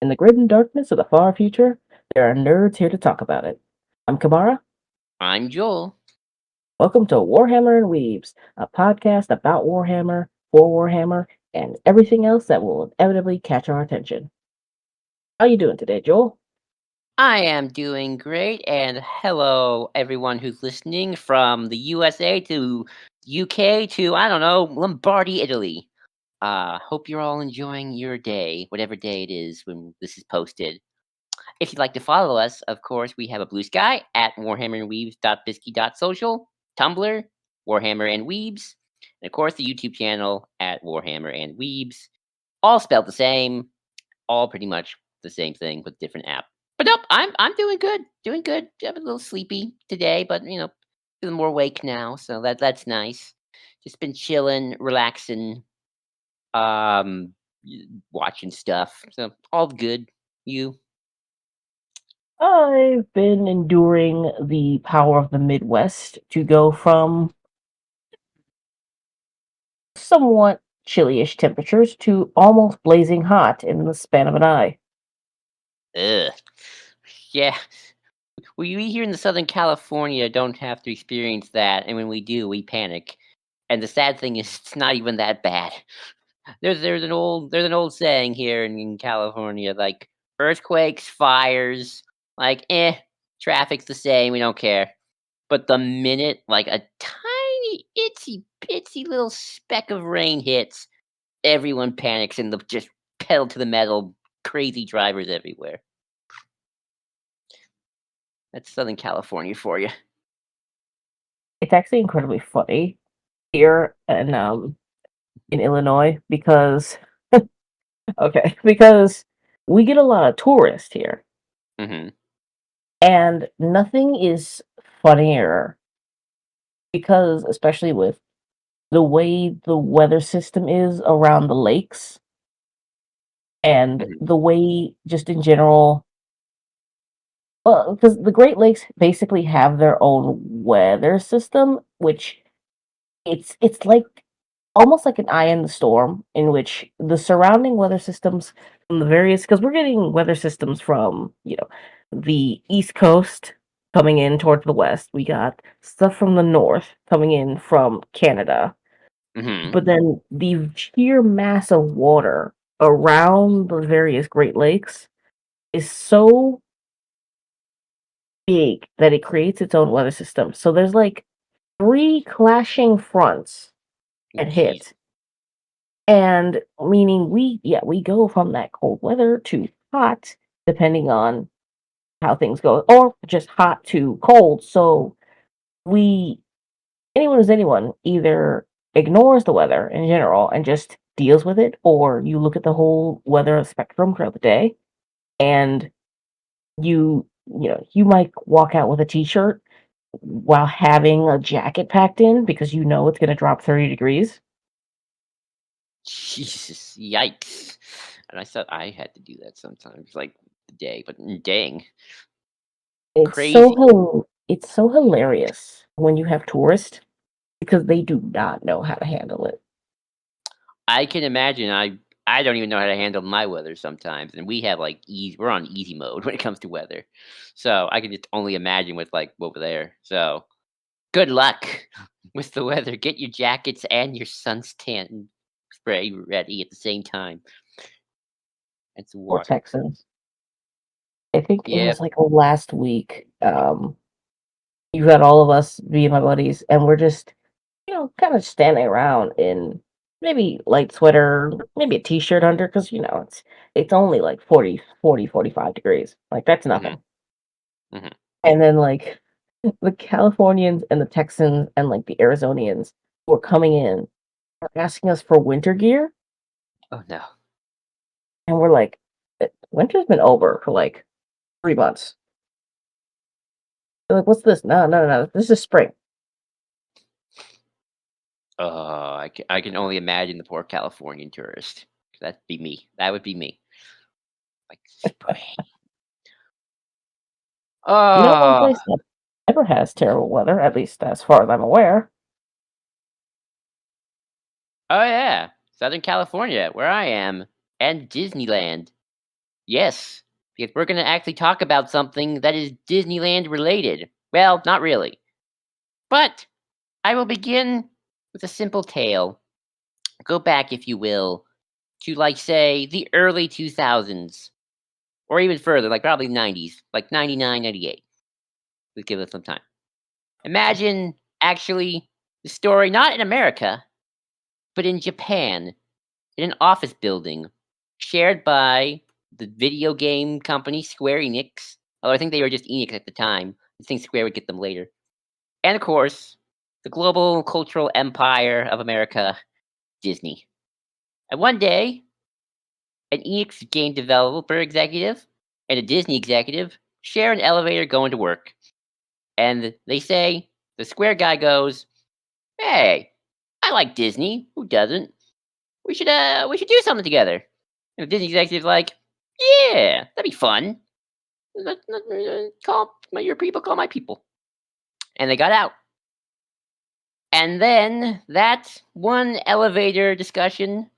In the grim darkness of the far future, there are nerds here to talk about it. I'm Kimara. I'm Joel. Welcome to Warhammer and Weebs, a podcast about Warhammer, for Warhammer, and everything else that will inevitably catch our attention. How you doing today, Joel? I am doing great, and hello everyone who's listening from the USA to UK to I don't know Lombardy, Italy. Hope you're all enjoying your day, whatever day it is when this is posted. If you'd like to follow us, of course, we have a blue sky at warhammerandweebs.bisky.social, Tumblr, Warhammer and Weebs, and of course the YouTube channel at Warhammer and Weebs. All spelled the same, all pretty much the same thing with different app. But nope, I'm doing good, doing good. I'm a little sleepy today, but feeling more awake now, so that's nice. Just been chilling, relaxing, um, watching stuff. So all good. You? I've been enduring the power of the Midwest to go from somewhat chilly-ish temperatures to almost blazing hot in the span of an eye. Ugh. Yeah. We here in the Southern California don't have to experience that, and when we do, we panic. And the sad thing is, it's not even that bad. There's an old saying here in California, like earthquakes, fires, like traffic's the same, we don't care. But the minute like a tiny itsy bitsy little speck of rain hits, everyone panics and the just pedal to the metal, crazy drivers everywhere. That's Southern California for you. It's actually incredibly funny here in Illinois because because we get a lot of tourists here, Hmm. and nothing is funnier because, especially with the way the weather system is around the lakes and Hmm. the way, just in general, well, because the Great Lakes basically have their own weather system, which it's like almost like an eye in the storm, in which the surrounding weather systems from the various, because we're getting weather systems from, the East Coast coming in towards the west. We got stuff from the north coming in from Canada. Hmm. But then the sheer mass of water around the various Great Lakes is so big that it creates its own weather system. So there's like three clashing fronts that Jeez. hit. And meaning we go from that cold weather to hot, depending on how things go, or just hot to cold. So we anyone who's anyone either ignores the weather in general and just deals with it, or you look at the whole weather spectrum throughout the day, and you might walk out with a t-shirt while having a jacket packed in because you know it's going to drop 30 degrees. Jesus, yikes! And I thought I had to do that sometimes, like the day, but dang, crazy. It's so hilarious when you have tourists because they do not know how to handle it. I can imagine. I don't even know how to handle my weather sometimes, and we have like easy. We're on easy mode when it comes to weather, so I can just only imagine with like over there. So good luck with the weather. Get your jackets and your sunstan spray ready at the same time. And some Or water. Texans. I think it Yeah. was like last week. You got all of us, me and my buddies, and we're just, kind of standing around in maybe light sweater, maybe a t-shirt under, because it's only like 45 degrees. Like that's Hmm. nothing. Hmm. And then like the Californians and the Texans and like the Arizonians who are coming in are asking us for winter gear, Oh no. and we're like, Winter's been over for like 3 months." They're like, "What's this?" "No, no, no, this is spring." I can only imagine the poor Californian tourist. That'd be me. That would be me. Like spring. One Oh, place that never has terrible weather, at least as far as I'm aware. oh yeah, Southern California, where I am, and Disneyland. Yes, because we're going to actually talk about something that is Disneyland related. Well, not really. But I will begin with a simple tale. Go back, if you will, to, like, say, the early 2000s, or even further, like probably 90s, like 99, 98. Let's give it some time. Imagine, actually, the story not in America, but in Japan, in an office building shared by the video game company Square Enix. Oh, I think they were just Enix at the time. I think Square would get them later. And of course, the global cultural empire of America, Disney. And one day, an Enix game developer executive and a Disney executive share an elevator going to work. And they say, the Square guy goes, "Hey, I like Disney. Who doesn't? We should do something together." And the Disney executive's like, "Yeah, that'd be fun. Call your people, call my people." And they got out. And then that one elevator discussion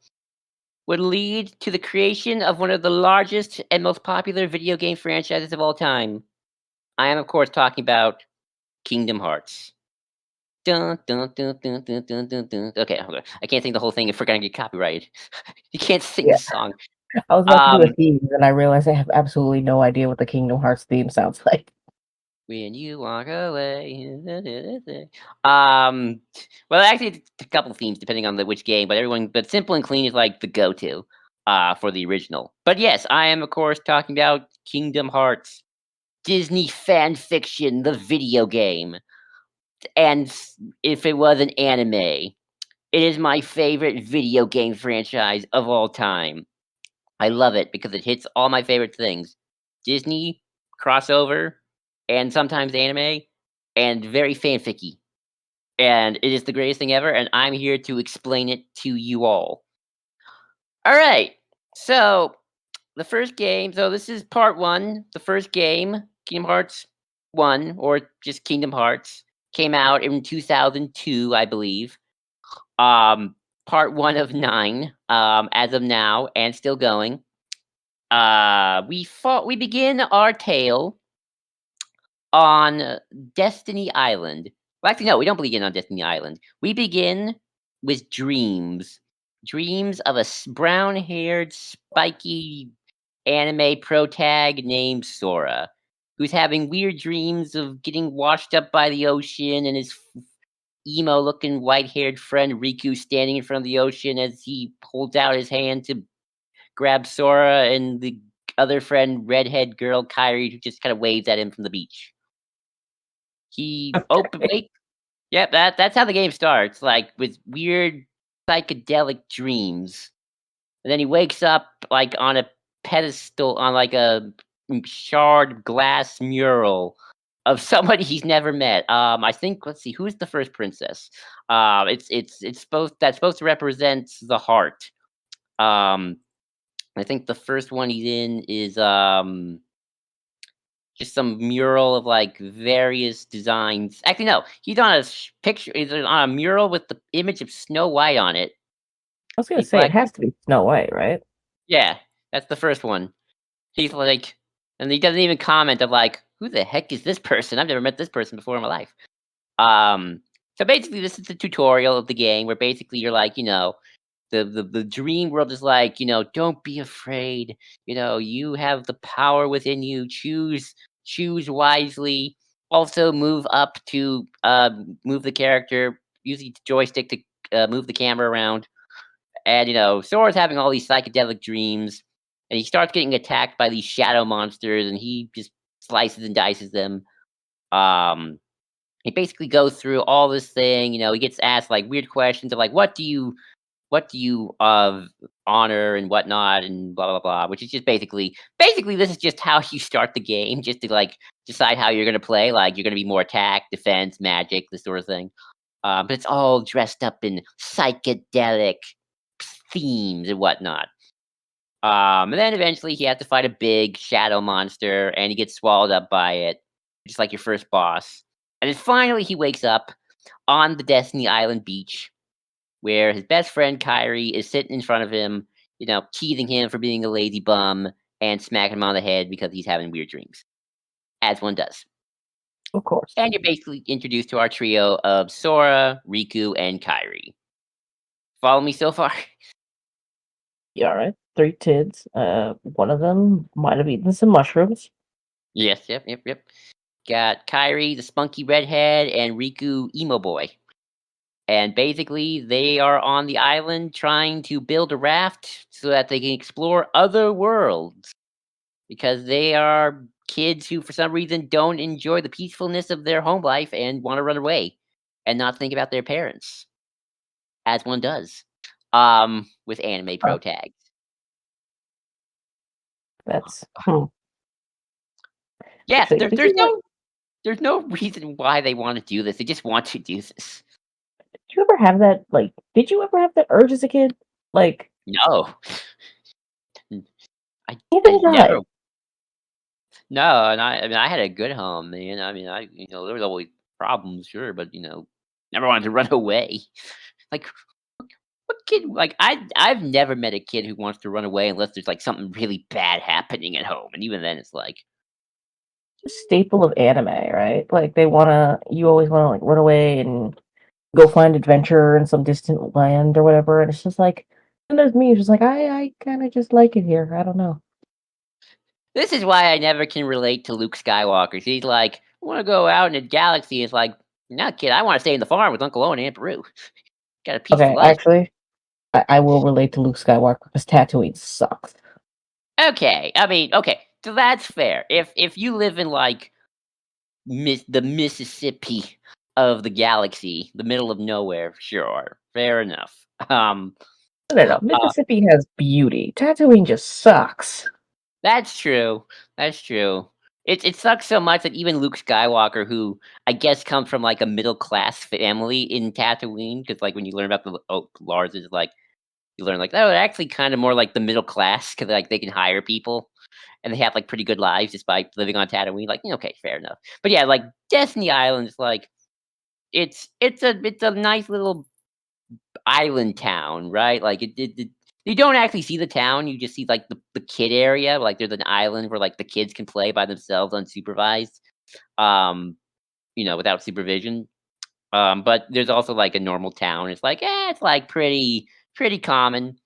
would lead to the creation of one of the largest and most popular video game franchises of all time. I am, of course, talking about Kingdom Hearts. Dun, dun, dun, dun, dun, dun, dun, dun. Okay, hold on. I can't sing the whole thing if we're gonna get copyrighted. You can't sing Yeah, the song. I was about to do a Um, theme, and I realized I have absolutely no idea what the Kingdom Hearts theme sounds like. when you walk away. Um, well, actually, it's a couple themes depending on which game, but Simple and Clean is like the go-to for the original. But yes, I am of course talking about Kingdom Hearts, Disney fan fiction, the video game, and if it was an anime, it is my favorite video game franchise of all time. I love it because it hits all my favorite things: Disney, crossover, and sometimes anime, and very fanficky. And it is the greatest thing ever, and I'm here to explain it to you all. All right. So, the first game, so this is part 1. The first game, Kingdom Hearts 1 or just Kingdom Hearts, came out in 2002, I believe. Part 1 of 9 as of now and still going. We begin our tale on Destiny Island. Well, actually, no, we don't begin on Destiny Island. We begin with dreams. Dreams of a brown haired, spiky anime protag named Sora, who's having weird dreams of getting washed up by the ocean and his emo looking white haired friend Riku standing in front of the ocean as he holds out his hand to grab Sora and the other friend, redhead girl Kyrie, who just kind of waves at him from the beach. He open Okay. wake. Yep, that's how the game starts, like with weird psychedelic dreams. And then he wakes up like on a pedestal on like a shard glass mural of somebody he's never met. I think let's see, who's the first princess? It's supposed to represent the heart. Um, I think the first one he's in is just some mural of like various designs. Actually, no, he's on a picture. He's on a mural with the image of Snow White on it. I was gonna He's say it like, has to be Snow White, right? yeah, that's the first one. He's like, and he doesn't even comment of like, who the heck is this person? I've never met this person before in my life. Um, so basically, this is the tutorial of the game where basically you're like, the dream world is like, don't be afraid. You have the power within you. Choose wisely. Also, move up to move the character. Use the joystick to move the camera around. And Sora's having all these psychedelic dreams, and he starts getting attacked by these shadow monsters, and he just slices and dices them. Um, he basically goes through all this thing. He gets asked like weird questions of like, what do you honor and whatnot and blah blah blah, which is just basically this is just how you start the game, just to like decide how you're gonna play. Like you're gonna be more attack, defense, magic, this sort of thing. But it's all dressed up in psychedelic themes and whatnot. And then eventually he has to fight a big shadow monster, and he gets swallowed up by it, just like your first boss. And then finally he wakes up on the Destiny Island beach, where his best friend Kyrie is sitting in front of him, teasing him for being a lazy bum, and smacking him on the head because he's having weird dreams, as one does. Of course. And you're basically introduced to our trio of Sora, Riku, and Kairi. Follow me so far? Yeah, all right. Three kids. One of them might have eaten some mushrooms. Yes, yep. Got Kairi, the spunky redhead, and Riku, emo boy. And basically, they are on the island trying to build a raft so that they can explore other worlds. Because they are kids who, for some reason, don't enjoy the peacefulness of their home life and want to run away and not think about their parents, as one does, with anime Huh, pro tags. that's Yeah, actually. Did you there's no reason why they want to do this. They just want to do this. did you ever have that? Like, did you ever have that urge as a kid? Like, No, I neither I did never. I. No, and I mean I had a good home, man. I mean there was always problems, sure, but never wanted to run away. Like what kid? Like I've never met a kid who wants to run away unless there's like something really bad happening at home, and even then it's like Staple of anime, right? Like you always wanna like run away and go find adventure in some distant land or whatever. And it's just like, and there's me, it's just like I kind of just like it here. I don't know. this is why I never can relate to Luke Skywalker. He's like, I want to go out in a galaxy. It's like, no, kid, I want to stay in the farm with Uncle Owen and Aunt Beru. Got a peaceful Okay, life. actually, I will relate to Luke Skywalker because Tatooine sucks. Okay, I mean, okay, so that's fair. If you live in like the Mississippi of the galaxy, the middle of nowhere, sure, fair enough. No, no, no. Uh, Mississippi has beauty. Tatooine just sucks. that's true. That's true. It sucks so much that even Luke Skywalker, who I guess comes from like a middle class family in Tatooine, because like when you learn about Lars is like you learn like oh, they're actually kind of more like the middle class because like they can hire people and they have like pretty good lives despite living on Tatooine. Like okay, fair enough. But yeah, like Destiny Island is like it's a nice little island town, right? Like it you don't actually see the town, you just see like the kid area. Like there's an island where like the kids can play by themselves unsupervised, um, without supervision. But there's also like a normal town. It's like, it's like pretty common.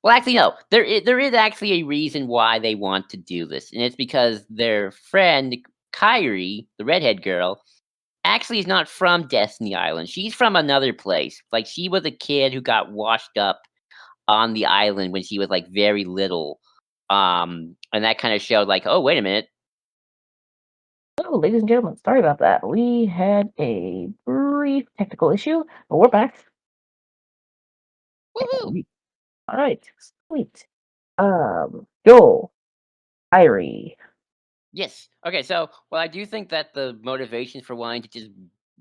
Well, actually, no. There is actually a reason why they want to do this, and it's because their friend Kyrie, the redhead girl, actually is not from Destiny Island. She's from another place. Like she was a kid who got washed up on the island when she was like very little. And that kind of showed like, oh, wait a minute. Oh, ladies and gentlemen, sorry about that. We had a brief technical issue, but we're back. Woohoo! All right, sweet. Joel, Irie. Yes. Okay, so well I do think that the motivation for wanting to just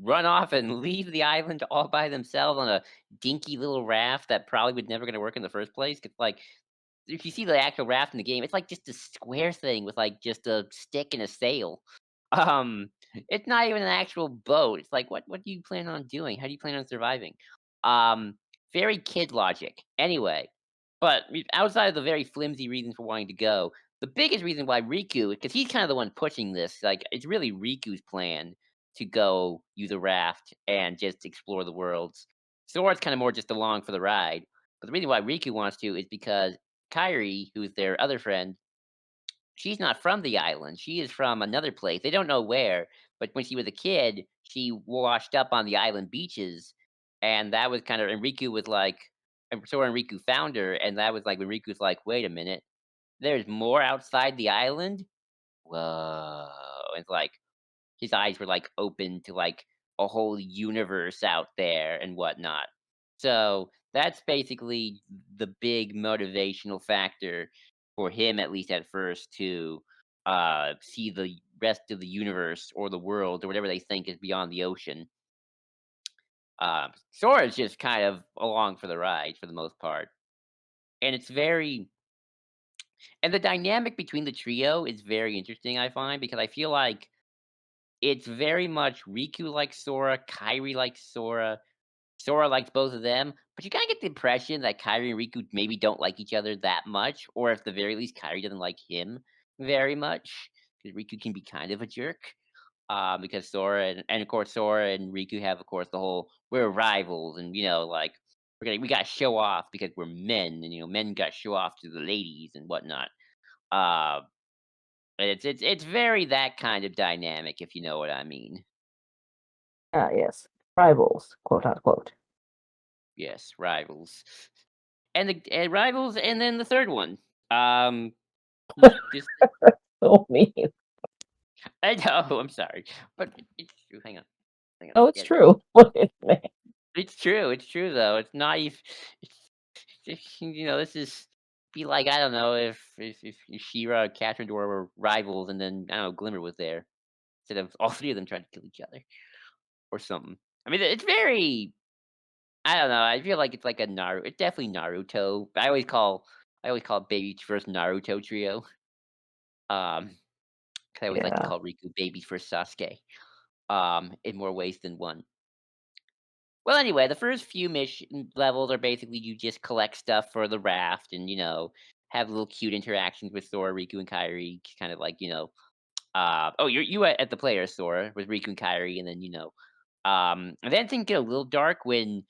run off and leave the island all by themselves on a dinky little raft that probably would never gonna work in the first place. Cause like if you see the actual raft in the game, it's like just a square thing with like just a stick and a sail. Um, it's not even an actual boat. It's like, what do you plan on doing? How do you plan on surviving? Um, very kid logic. Anyway, but outside of the very flimsy reasons for wanting to go, the biggest reason why Riku, because he's kind of the one pushing this, like it's really Riku's plan to go use a raft and just explore the worlds. Sora's kind of more just along for the ride. But the reason why Riku wants to is because Kairi, who's their other friend, she's not from the island. She is from another place. They don't know where, but when she was a kid, she washed up on the island beaches, and that was kind of and Riku was like, and Sora and Riku found her, and that was like when Riku's like, wait a minute, there's more outside the island. Whoa! It's like his eyes were like open to like a whole universe out there and whatnot. So that's basically the big motivational factor for him, at least at first, to see the rest of the universe or the world or whatever they think is beyond the ocean. Sora's just kind of along for the ride for the most part, and it's very and the dynamic between the trio is very interesting. I find because I feel like it's very much Riku like Sora, Kairi like Sora, Sora likes both of them, but you kinda get the impression that Kairi and Riku maybe don't like each other that much, or at the very least, Kairi doesn't like him very much, because Riku can be kind of a jerk. Because Sora and of course Sora and Riku have of course the whole we're rivals and like we gotta show off because we're men and men gotta show off to the ladies and whatnot. Uh, and it's very that kind of dynamic if you know what I mean. Ah, yes. Rivals, quote unquote. Yes, rivals. And rivals and then the third one. Um just So mean. I know, I'm sorry. But it's true. Hang on. Hang on, let Oh, me it's get it. true. What is that? It's true though. It's not even this is be like, I don't know, if She-Ra and Catherine Dora were rivals and then, I don't know, Glimmer was there instead of all three of them trying to kill each other or something. I mean, it's very I don't know, I feel like it's like a Naruto it's definitely Naruto. I always call it Baby's first Naruto trio. 'Cause I always like to Yeah. call Riku Baby's first Sasuke, in more ways than one. Well, anyway, the first few mission levels are basically you just collect stuff for the raft and, have little cute interactions with Sora, Riku, and Kairi, kind of like, oh, you at the player Sora with Riku and Kairi, and then and then things get a little dark when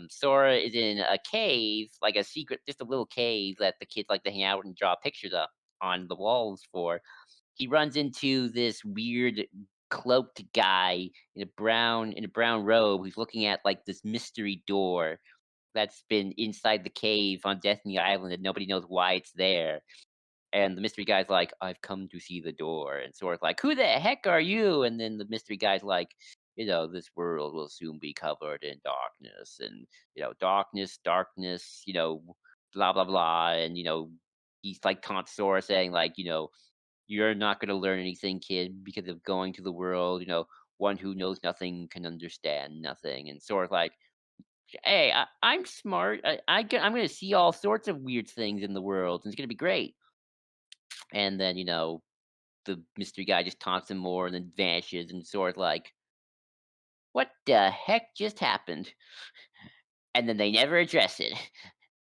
Sora is in a cave, like a secret, just a little cave that the kids like to hang out and draw pictures up on the walls for. He runs into this weird cloaked guy in a brown robe who's looking at like this mystery door that's been inside the cave on Destiny Island and nobody knows why it's there. And the mystery guy's like, "I've come to see the door." And Sora's like, "Who the heck are you?" And then the mystery guy's like, "This world will soon be covered in darkness, and darkness, darkness, blah blah blah." And he's like taunts Sora, saying like, "You're not gonna learn anything, kid, because of going to the world. One who knows nothing can understand nothing." And Sora's like, "Hey, I'm smart. I'm gonna see all sorts of weird things in the world, and it's gonna be great." And then the mystery guy just taunts him more, and then vanishes. And Sora's like, "What the heck just happened?" And then they never address it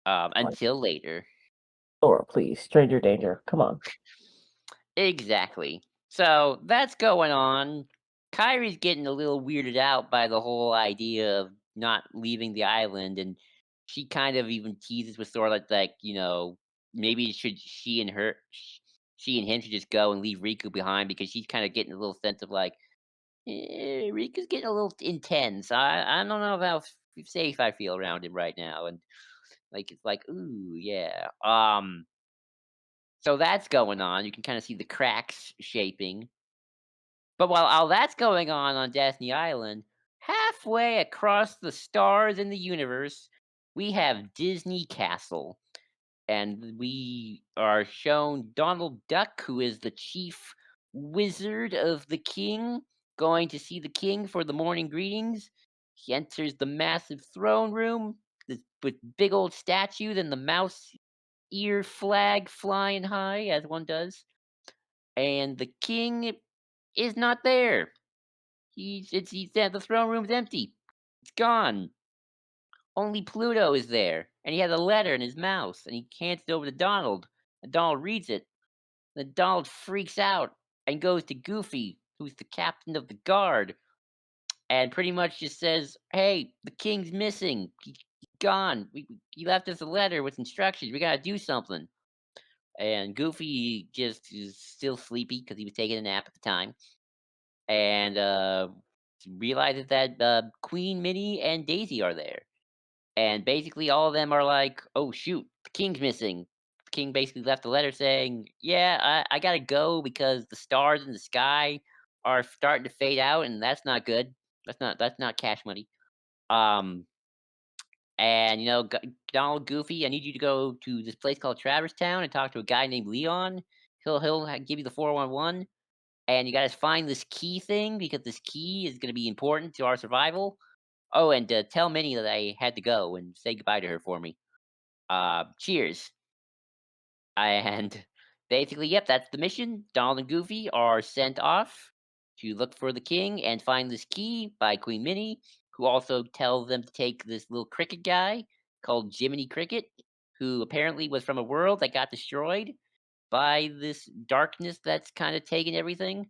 Like, until later. Sora, please. Stranger danger. Come on. Exactly. So that's going on. Kyrie's getting a little weirded out by the whole idea of not leaving the island, and she kind of even teases with Sora like maybe should she and him should just go and leave Riku behind because she's kind of getting a little sense of like Riku's getting a little intense. I don't know how safe I feel around him right now, and like it's like ooh yeah. So that's going on. You can kind of see the cracks shaping. But while all that's going on Destiny Island, halfway across the stars in the universe, we have Disney Castle. And we are shown Donald Duck, who is the chief wizard of the king, going to see the king for the morning greetings. He enters the massive throne room with big old statues and the mouse ear flag flying high, as one does. And the king is not there. The throne room's empty. It's gone. Only Pluto is there, and he has a letter in his mouth, and he hands it over to Donald. And Donald reads it. Then Donald freaks out and goes to Goofy, who's the captain of the guard, and pretty much just says, "Hey, the king's missing. He's gone. He left us a letter with instructions. We gotta do something." And Goofy just is still sleepy because he was taking a nap at the time, and realizes that Queen Minnie and Daisy are there. And basically, all of them are like, "Oh shoot, the king's missing." The king basically left a letter saying, "Yeah, I gotta go because the stars in the sky are starting to fade out, and that's not good. That's not cash money." Um, and Donald Goofy, I need you to go to this place called Traverse Town and talk to a guy named Leon. He'll give you the 411, and you gotta find this key thing because this key is gonna be important to our survival. Oh, and tell Minnie that I had to go and say goodbye to her for me. Cheers. And basically, yep, that's the mission. Donald and Goofy are sent off to look for the king and find this key by Queen Minnie. who also tells them to take this little cricket guy called Jiminy Cricket, who apparently was from a world that got destroyed by this darkness that's kind of taken everything.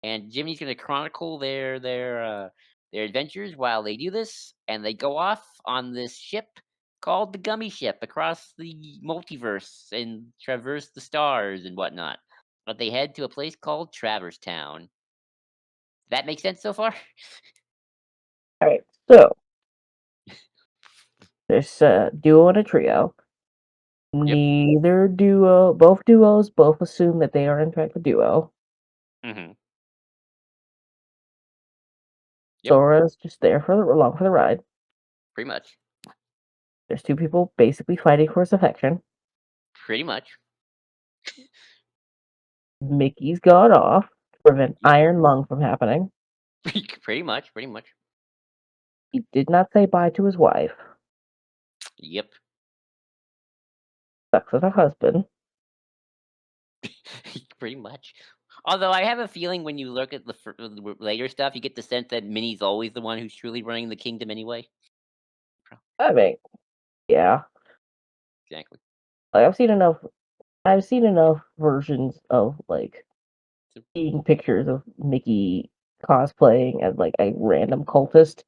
And Jimmy's going to chronicle their adventures while they do this, and they go off on this ship called the Gummy Ship across the multiverse and traverse the stars and whatnot. But they head to a place called Traverse Town. That makes sense so far? All right, so there's a duo and a trio. Yep. Both duos both assume that they are in fact a duo. Hmm. Yep. Sora's just there along for the ride. Pretty much. There's two people basically fighting for his affection. Pretty much. Mickey's gone off to prevent Yep. Iron Lung from happening. Pretty much. Pretty much. He did not say bye to his wife. Yep. Sucks with her husband. Pretty much. Although I have a feeling when you look at the later stuff, you get the sense that Minnie's always the one who's truly running the kingdom anyway. I mean, yeah. Exactly. Like I've seen enough versions of like So, seeing pictures of Mickey cosplaying as like a random cultist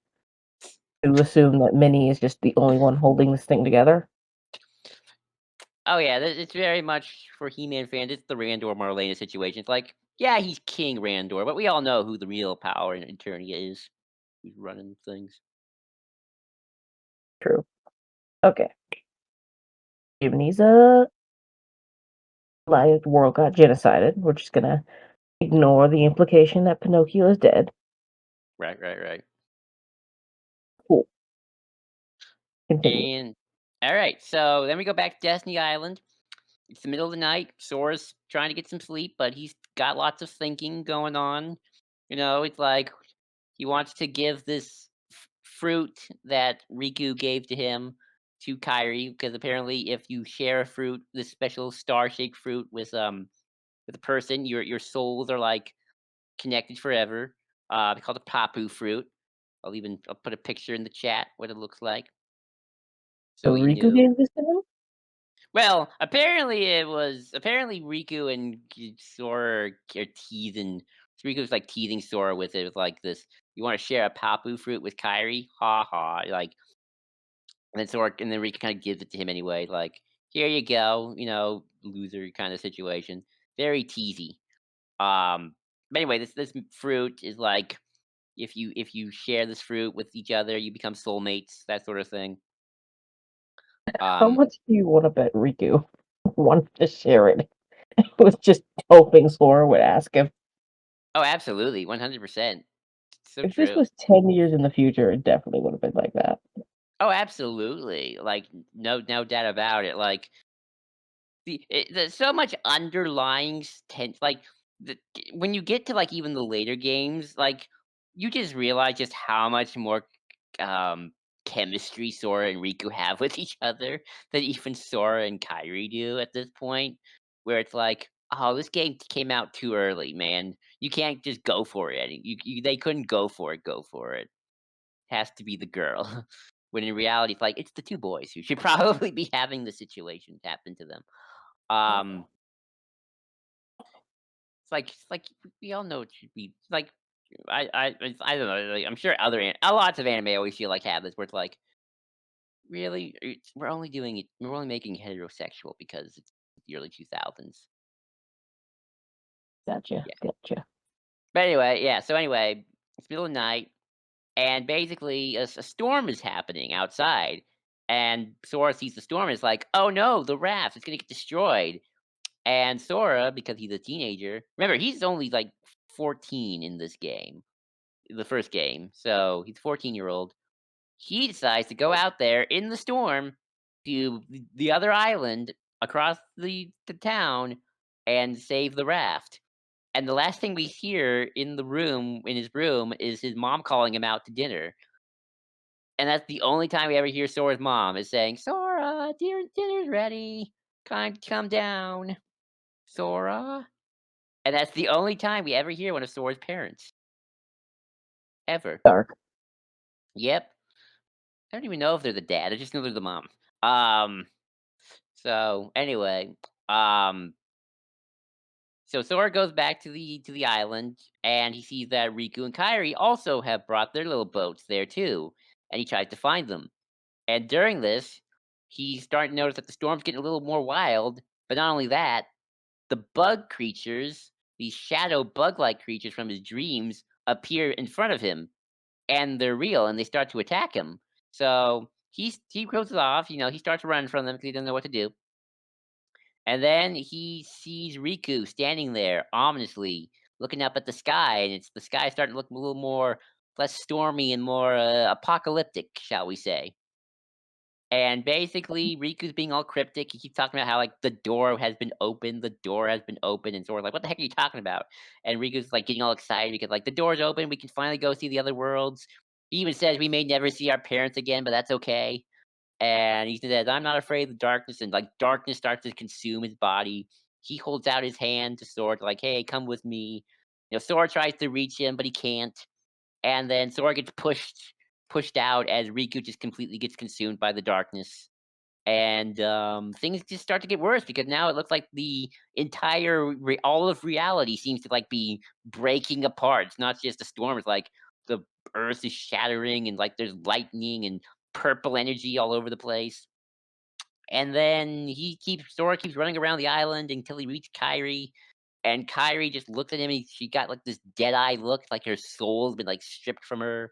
to assume that Minnie is just the only one holding this thing together. oh yeah, it's very much for He-Man fans. It's the Randor Marlena situation. It's like, yeah, he's King Randor, but we all know who the real power and attorney is. Who's running things? True. Okay. Gibney's like world got genocided. We're just gonna ignore the implication that Pinocchio is dead. Right, right, right. Cool. Continue. And all right, so then we go back to Destiny Island. It's the middle of the night. Sora's trying to get some sleep, but he's got lots of thinking going on. It's like he wants to give this fruit that Riku gave to him to Kairi because apparently, if you share a fruit, this special star-shaped fruit with a person, your souls are like connected forever. They call it the Papu fruit. I'll put a picture in the chat what it looks like So so you Riku know. gave this to him? Well, apparently Riku and Sora are teasing. Riku's like teasing Sora with it, with like this. You want to share a Papu fruit with Kairi? Ha ha! Like, and then Riku kind of gives it to him anyway. Like, here you go. Loser kind of situation. Very teasy. But anyway, this fruit is like if you share this fruit with each other, you become soulmates. That sort of thing. How Um. much do you want to bet Riku wanted to share it? Was just hoping Sora would ask him. Oh, absolutely, 100%. So If this true. was 10 years in the future, it definitely would have been like that. Oh, absolutely. Like, no doubt about it. Like, there's so much underlying tense. Like, when you get to like even the later games, like you just realize just how much more um chemistry Sora and Riku have with each other than even Sora and Kairi do at this point. Where it's like, oh, this game came out too early, man. You can't just go for it. They couldn't go for it. Go for it. Has to be the girl. When in reality, it's like it's the two boys who should probably be having the situation happen to them. Um, it's like we all know it should be like I don't know. Like, I'm sure lots of anime always feel like have this where it's like really we're only making it heterosexual because it's the early 2000s. Gotcha, Yeah. gotcha. But anyway, yeah. So anyway, it's middle of the night. And basically, a storm is happening outside, and Sora sees the storm and is like, "Oh no, the raft is gonna get destroyed." And Sora, because he's a teenager, remember he's only like 14 in this game, the first game, so he's a 14-year-old. He decides to go out there in the storm to the other island across the town and save the raft. And the last thing we hear in his room, is his mom calling him out to dinner. And that's the only time we ever hear Sora's mom is saying, "Sora, dear, dinner's ready. Come down, Sora." And that's the only time we ever hear one of Sora's parents, ever. Dark. Yep. I don't even know if they're the dad. I just know they're the mom. Um. So anyway, um, so Sora goes back to the island, and he sees that Riku and Kairi also have brought their little boats there too, and he tries to find them. And during this, he's starting to notice that the storm's getting a little more wild. But not only that, the bug creatures, these shadow bug-like creatures from his dreams, appear in front of him, and they're real, and they start to attack him. So he goes off. He starts running from them because he doesn't know what to do. And then he sees Riku standing there ominously, looking up at the sky, and the sky starting to look a little more less stormy and more apocalyptic, shall we say? And basically, Riku's being all cryptic. He keeps talking about how like the door has been opened, the door has been opened, and Sora's like, "What the heck are you talking about?" And Riku's like getting all excited because like the door's open, we can finally go see the other worlds. He even says we may never see our parents again, but that's okay. And he says, "I'm not afraid of the darkness," and like darkness starts to consume his body. He holds out his hand to Sora, like, "Hey, come with me." Sora tries to reach him, but he can't. And then Sora gets pushed out as Riku just completely gets consumed by the darkness. And things just start to get worse because now it looks like the entire all of reality seems to like be breaking apart. It's not just a storm; it's like the earth is shattering and like there's lightning and purple energy all over the place. And then Sora keeps running around the island until he reaches Kairi, and Kairi just looks at him, and she got like this dead eye look, like her soul's been like stripped from her.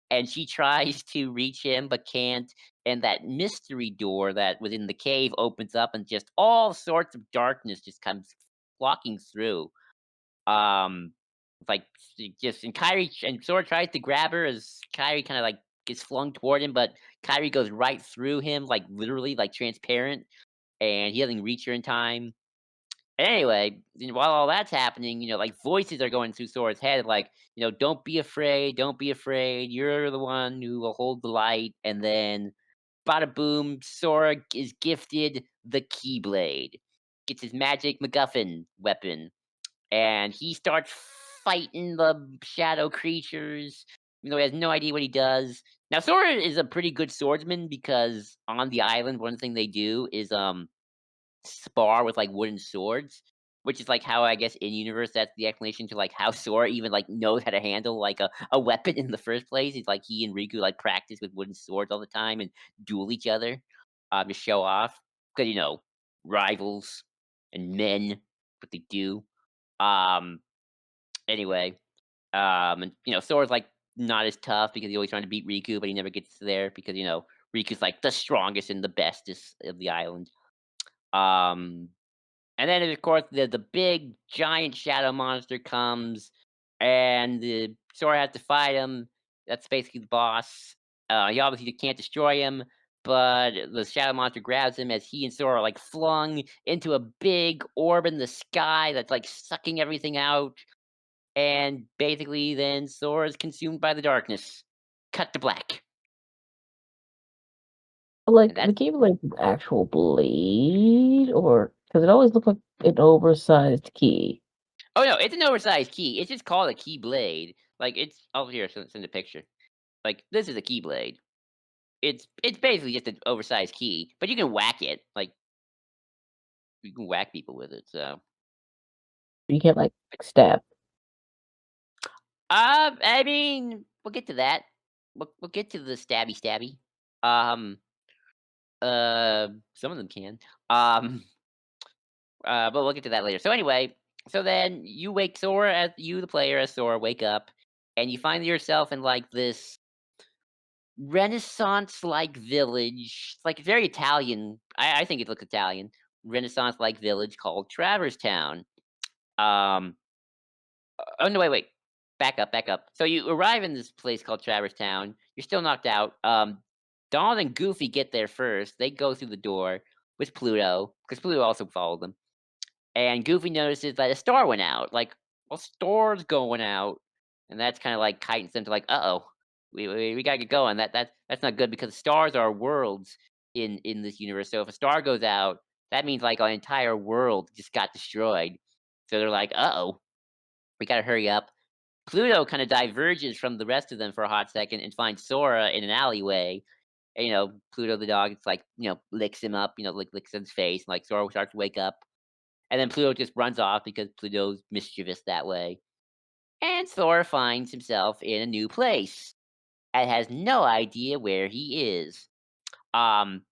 And she tries to reach him but can't. And that mystery door that was in the cave opens up, and just all sorts of darkness just comes flocking through. Um, like just and Kyrie and Sora tries to grab her as Kyrie kind of like gets flung toward him, but Kyrie goes right through him, like literally, like transparent, and he doesn't reach her in time. Anyway, while all that's happening, like voices are going through Sora's head, like, don't be afraid, you're the one who will hold the light. And then, bada boom, Sora is gifted the Keyblade, gets his magic MacGuffin weapon, and he starts fighting the shadow creatures. He has no idea what he does. Now, Sora is a pretty good swordsman because on the island, one thing they do is spar with like wooden swords, which is like how I guess in universe that's the explanation to like how Sora even like knows how to handle like a weapon in the first place. It's like he and Riku like practice with wooden swords all the time and duel each other to show off because rivals and men what they do. Um Anyway, and Sora's like not as tough because he's always trying to beat Riku, but he never gets there because Riku's like the strongest and the bestest of the island. Um and then, of course, the big giant shadow monster comes, and the Sora has to fight him. That's basically the boss. He obviously can't destroy him, but the shadow monster grabs him as he and Sora are like flung into a big orb in the sky that's like sucking everything out. And basically, then Sora is consumed by the darkness. Cut to black. And Like the that's Keyblade is actual blade, or because it always looked like an oversized key. oh no, it's an oversized key. It's just called a key blade. Like it's oh here, send a picture. Like this is a key blade. It's basically just an oversized key, but you can whack it. Like you can whack people with it. So, You can't like stab. I mean, we'll get to that. We'll get to the stabby stabby. Um, some of them can. Um, but we'll get to that later. So anyway, so then you wake Sora as you, the player, as Sora, wake up, and you find yourself in like this Renaissance-like village. It's like very Italian. I think it looks Italian. Renaissance-like village called Traverse Town. Um, oh no, wait. Back up, back up. So you arrive in this place called Traverse Town. You're still knocked out. Donald and Goofy get there first. They go through the door with Pluto because Pluto also followed them. And Goofy notices that a star went out. Like, a star's going out, and that's kind of like heightens them to like, oh, we gotta get going. That's not good because stars are worlds in this universe. So if a star goes out, that means like an entire world just got destroyed. So they're like, oh, we gotta hurry up. Pluto kind of diverges from the rest of them for a hot second and finds Sora in an alleyway. And, Pluto the dog, it's like, licks him up, licks his face. And, like, Sora starts to wake up. And then Pluto just runs off because Pluto's mischievous that way. And Sora finds himself in a new place and has no idea where he is. Um,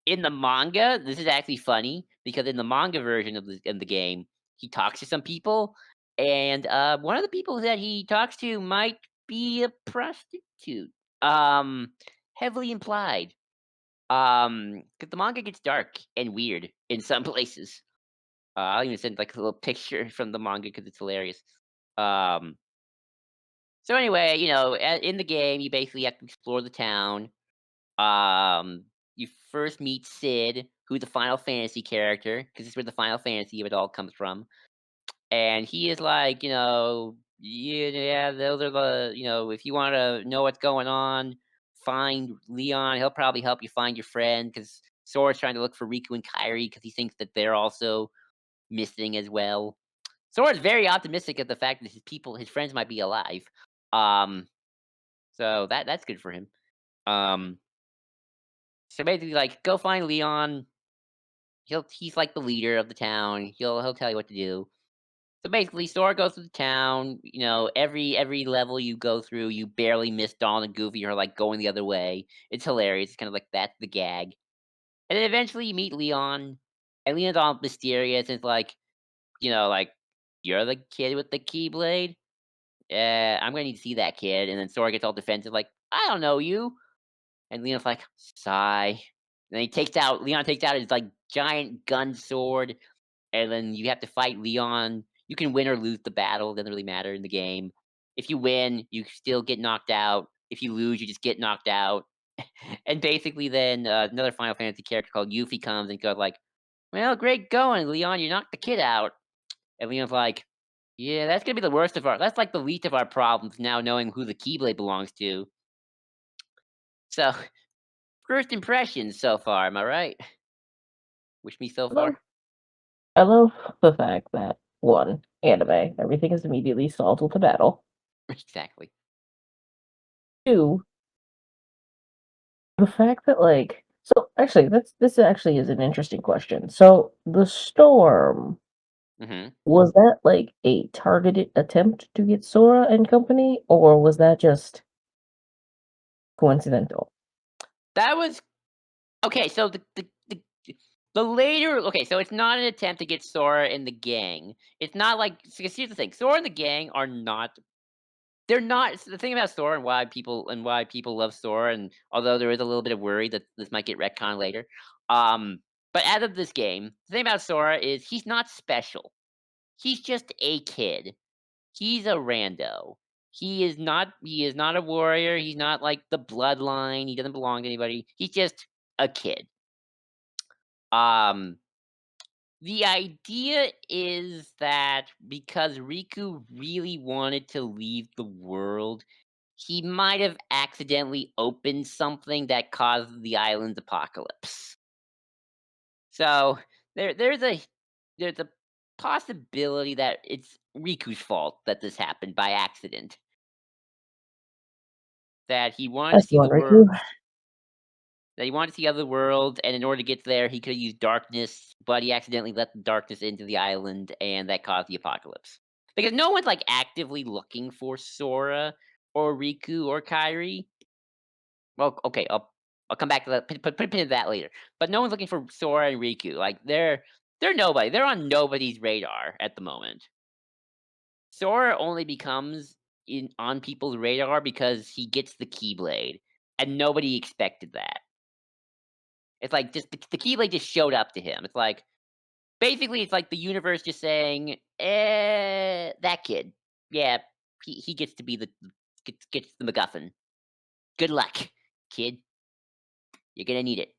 in the manga, this is actually funny because in the manga version of the game, he talks to some people, and one of the people that he talks to might be a prostitute. Um, heavily implied. 'Cause the manga gets dark and weird in some places. I'll even send like a little picture from the manga because it's hilarious. Um, so anyway, in the game, you basically have to explore the town. You first meet Sid, who's a Final Fantasy character, because this is where the Final Fantasy of it all comes from. And he is like, yeah, those are if you want to know what's going on, find Leon. He'll probably help you find your friend, because Sora's trying to look for Riku and Kairi because he thinks that they're also missing as well. Sora's very optimistic of the fact that his friends might be alive. Um, so that's good for him. Um, so basically, like, go find Leon. He's like the leader of the town. He'll tell you what to do. So basically, Sora goes to the town. Every level you go through, you barely miss Donald and Goofy are like going the other way. It's hilarious. It's kind of like that's the gag. And then eventually you meet Leon, and Leon's all mysterious. And it's like, like, you're the kid with the Keyblade. I'm gonna need to see that kid. And then Sora gets all defensive, like, I don't know you. And Leon's like, sigh. And then Leon takes out his like giant gun sword, and then you have to fight Leon. You can win or lose the battle, doesn't really matter in the game. If you win, you still get knocked out. If you lose, you just get knocked out. And basically, then another Final Fantasy character called Yuffie comes and goes like, "Well, great going, Leon. You knocked the kid out." And Leon's like, "Yeah, that's gonna be the worst of our. That's like the least of our problems now, knowing who the Keyblade belongs to." So, first impressions so far, am I right? Wish me so I love far. I love the fact that, 1, anime, everything is immediately solved with a battle. Exactly. 2, the fact that, like so, actually, this actually is an interesting question. So, the storm, Hmm. was that, like, a targeted attempt to get Sora and company, or was that just coincidental? That was okay. So the later, okay, so it's not an attempt to get Sora and the gang. It's not like, so here's the thing: Sora and the gang are not. They're not. It's the thing about Sora and why people love Sora, and although there is a little bit of worry that this might get retconned later, um, but out of this game, the thing about Sora is he's not special. He's just a kid. He's a rando. He is not a warrior. He's not like the bloodline. He doesn't belong to anybody. He's just a kid. Um, the idea is that because Riku really wanted to leave the world, he might have accidentally opened something that caused the island's apocalypse. So there's a possibility that it's Riku's fault that this happened by accident. That he wanted to Nice see the one, Riku. world. That he wanted to see other world, and in order to get there, he could have used darkness, but he accidentally let the darkness into the island, and that caused the apocalypse. Because no one's like actively looking for Sora or Riku or Kairi. Well, okay, I'll come back to that. Put a pin in that later. But no one's looking for Sora and Riku. Like they're nobody. They're on nobody's radar at the moment. Sora only becomes in on people's radar because he gets the Keyblade, and nobody expected that. It's like just the Keyblade just showed up to him. It's like basically it's like the universe just saying, that kid, yeah, he gets to be gets the MacGuffin. Good luck, kid. You're gonna need it."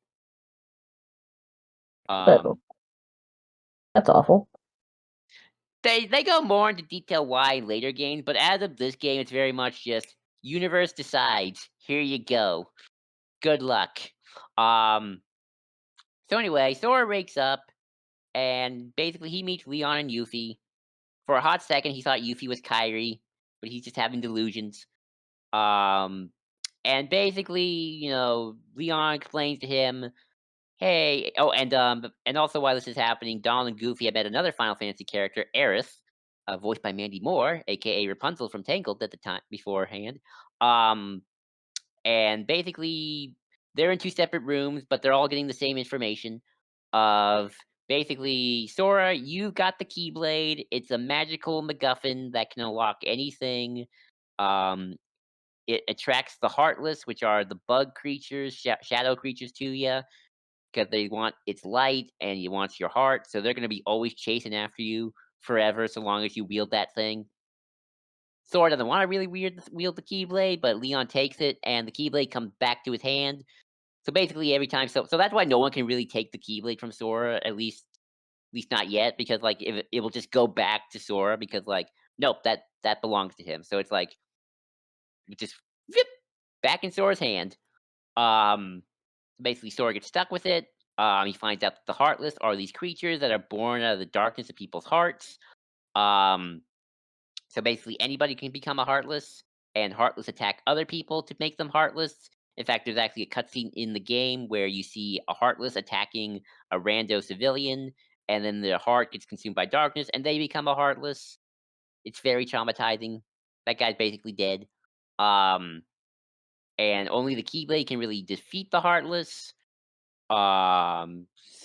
That Um, that's awful. they go more into detail why in later games, but as of this game, it's very much just universe decides. Here you go. Good luck. Um. So anyway, Sora wakes up and basically he meets Leon and Yuffie. For a hot second, he thought Yuffie was Kyrie. but he's just having delusions. Um, and basically, Leon explains to him, "Hey." Oh, and also while this is happening, Donald and Goofy have met another Final Fantasy character, Aerith, voiced by Mandy Moore, aka Rapunzel from Tangled at the time beforehand. Um, and basically, they're in two separate rooms, but they're all getting the same information. Of basically, Sora, you got the Keyblade. It's a magical MacGuffin that can unlock anything. Um, it attracts the Heartless, which are the bug creatures, shadow creatures to you, because they want its light and you want your heart. So they're going to be always chasing after you forever, so long as you wield that thing. Sora doesn't want to really wield the Keyblade, but Leon takes it, and the Keyblade comes back to his hand. So basically, every time, so that's why no one can really take the Keyblade from Sora, at least not yet, because like if it will just go back to Sora, because like nope, that belongs to him. So it's like it just zip, back in Sora's hand. Um, Basically, Sora gets stuck with it. He finds out that the Heartless are these creatures that are born out of the darkness of people's hearts. Um, so basically, anybody can become a Heartless, and Heartless attack other people to make them Heartless. In fact, there's actually a cutscene in the game where you see a Heartless attacking a rando civilian, and then their heart gets consumed by darkness, and they become a Heartless. It's very traumatizing. That guy's basically dead. Um, and only the Keyblade can really defeat the Heartless.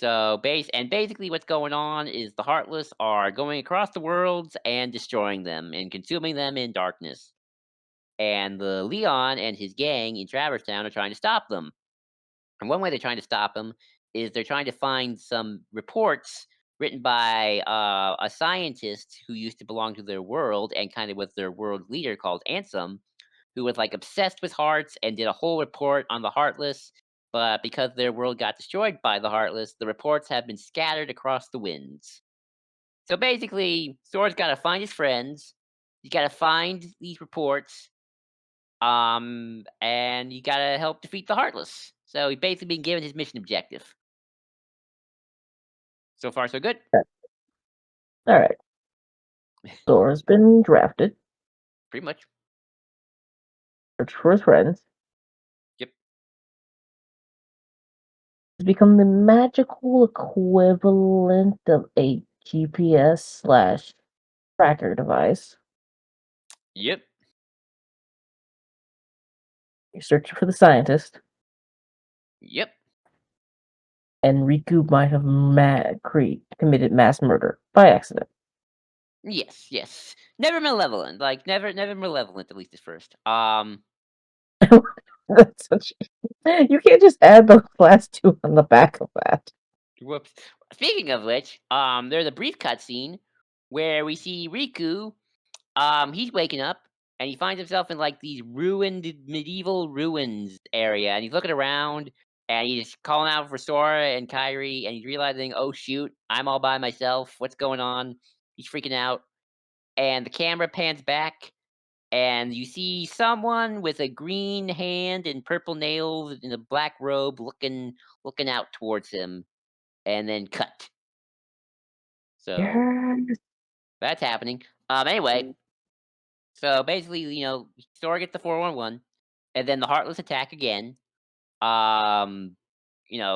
Basically what's going on is the Heartless are going across the worlds and destroying them and consuming them in darkness. And the Leon and his gang in Traverse Town are trying to stop them. And one way they're trying to stop them is they're trying to find some reports written by a scientist who used to belong to their world and kind of was their world leader called Ansem, who was like obsessed with hearts and did a whole report on the Heartless. But because their world got destroyed by the Heartless, the reports have been scattered across the winds. So basically, Sora's got to find his friends. He's got to find these reports. And you got to help defeat the Heartless. So he's basically been given his mission objective. So far, so good. All right. Sora's been drafted. Pretty much. Search for his friends. Yep. He's become the magical equivalent of a GPS/tracker device. Yep. You're searching for the scientist, Yep. and Riku might have committed mass murder by accident. Yes. Yes. Never malevolent. Like never malevolent. At least at first. That's you can't just add the last two on the back of that. Whoops. Speaking of which, there's a brief cutscene where we see Riku. He's waking up and he finds himself in like these ruined medieval ruins area, and he's looking around and he's calling out for Sora and Kairi, and he's realizing, oh shoot, I'm all by myself. What's going on? He's freaking out, and the camera pans back, and you see someone with a green hand and purple nails in a black robe looking out towards him, and then cut. So Yes. that's happening. Anyway, so basically, Sora gets the 411, and then the Heartless attack again. Um,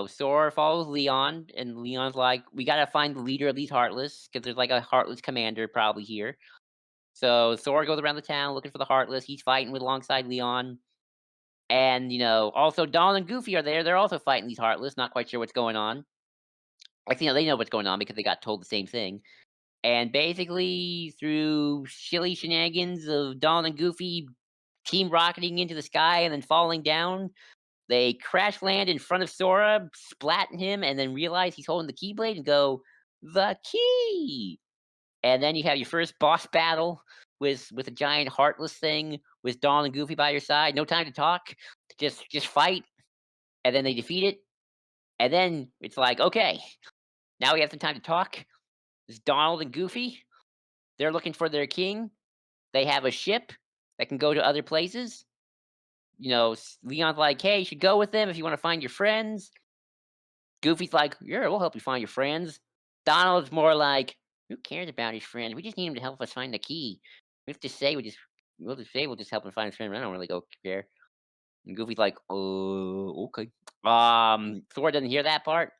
Sora follows Leon, and Leon's like, "We gotta find the leader of these Heartless, because there's like a Heartless commander probably here." So Sora goes around the town looking for the Heartless. He's fighting with alongside Leon, and also Donald and Goofy are there. They're also fighting these Heartless. Not quite sure what's going on. Like, they know what's going on because they got told the same thing. And basically, through silly shenanigans of Donald and Goofy team rocketing into the sky and then falling down, they crash land in front of Sora, splatting him, and then realize he's holding the Keyblade and go, "The key!" And then you have your first boss battle with a giant heartless thing with Donald and Goofy by your side. No time to talk, just fight, and then they defeat it. And then it's like, okay, now we have some time to talk. It's Donald and Goofy. They're looking for their king. They have a ship that can go to other places. Leon's like, "Hey, you should go with them if you want to find your friends." Goofy's like, "Yeah, we'll help you find your friends." Donald's more like, "Who cares about his friends? We just need him to help us find the key. We have to say we just we'll just say we'll just help him find his friend. I don't really go care." And Goofy's like, okay." Sora doesn't hear that part,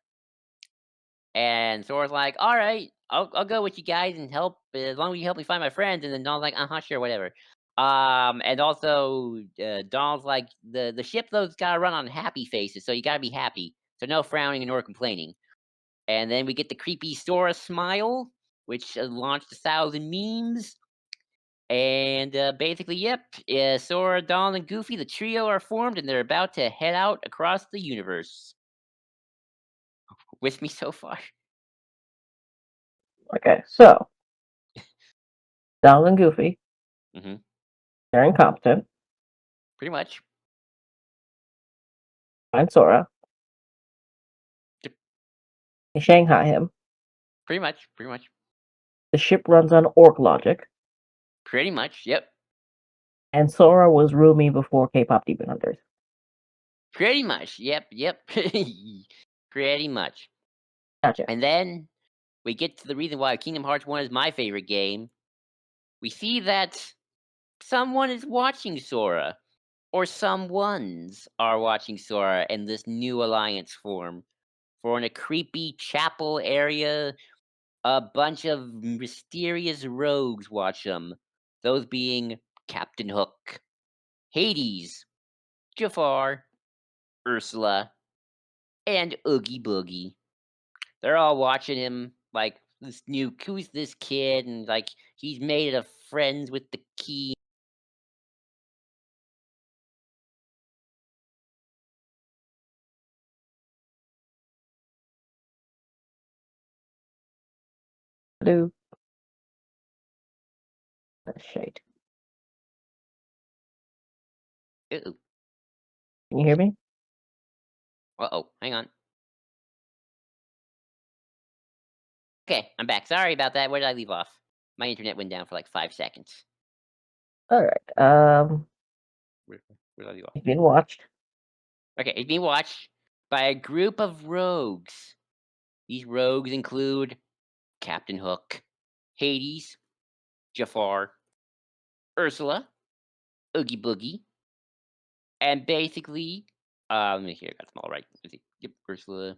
and Sora's like, "All right, I'll go with you guys and help as long as you help me find my friends." And then Donald's like, "Uh huh, sure, whatever." And also Donald's like, "The ship though's gotta run on happy faces, so you gotta be happy, so no frowning nor complaining." And then we get the creepy Sora smile, which launched 1,000 memes. And basically, yep, Sora, Donald, and Goofy, the trio are formed, and they're about to head out across the universe. With me so far? Okay, so Donald and Goofy, Hmm. they're incompetent. Pretty much. Find Sora. Yep. They Shanghai him. Pretty much. Pretty much. The ship runs on orc logic, Pretty much. Yep. and Sora was roomy before K-pop Demon Hunters. Pretty much. Yep. Yep. Pretty much. Gotcha. And then we get to the reason why Kingdom Hearts 1 is my favorite game. We see that someone is watching Sora, or someones are watching Sora, and this new alliance form. For in a creepy chapel area, a bunch of mysterious rogues watch them. Those being Captain Hook, Hades, Jafar, Ursula, and Oogie Boogie. They're all watching him like this new who's this kid, and like he's made of friends with the key. Do shade. Uh Can you hear me? oh, hang on. Okay, I'm back. Sorry about that. Where did I leave off? My internet went down for like 5 seconds. All right. Where, where did I leave off? You've been watched. Okay, it's being watched by a group of rogues. These rogues include Captain Hook, Hades, Jafar, Ursula, Oogie Boogie, and basically, let me see, I got them all right. Let's see. Yep, Ursula,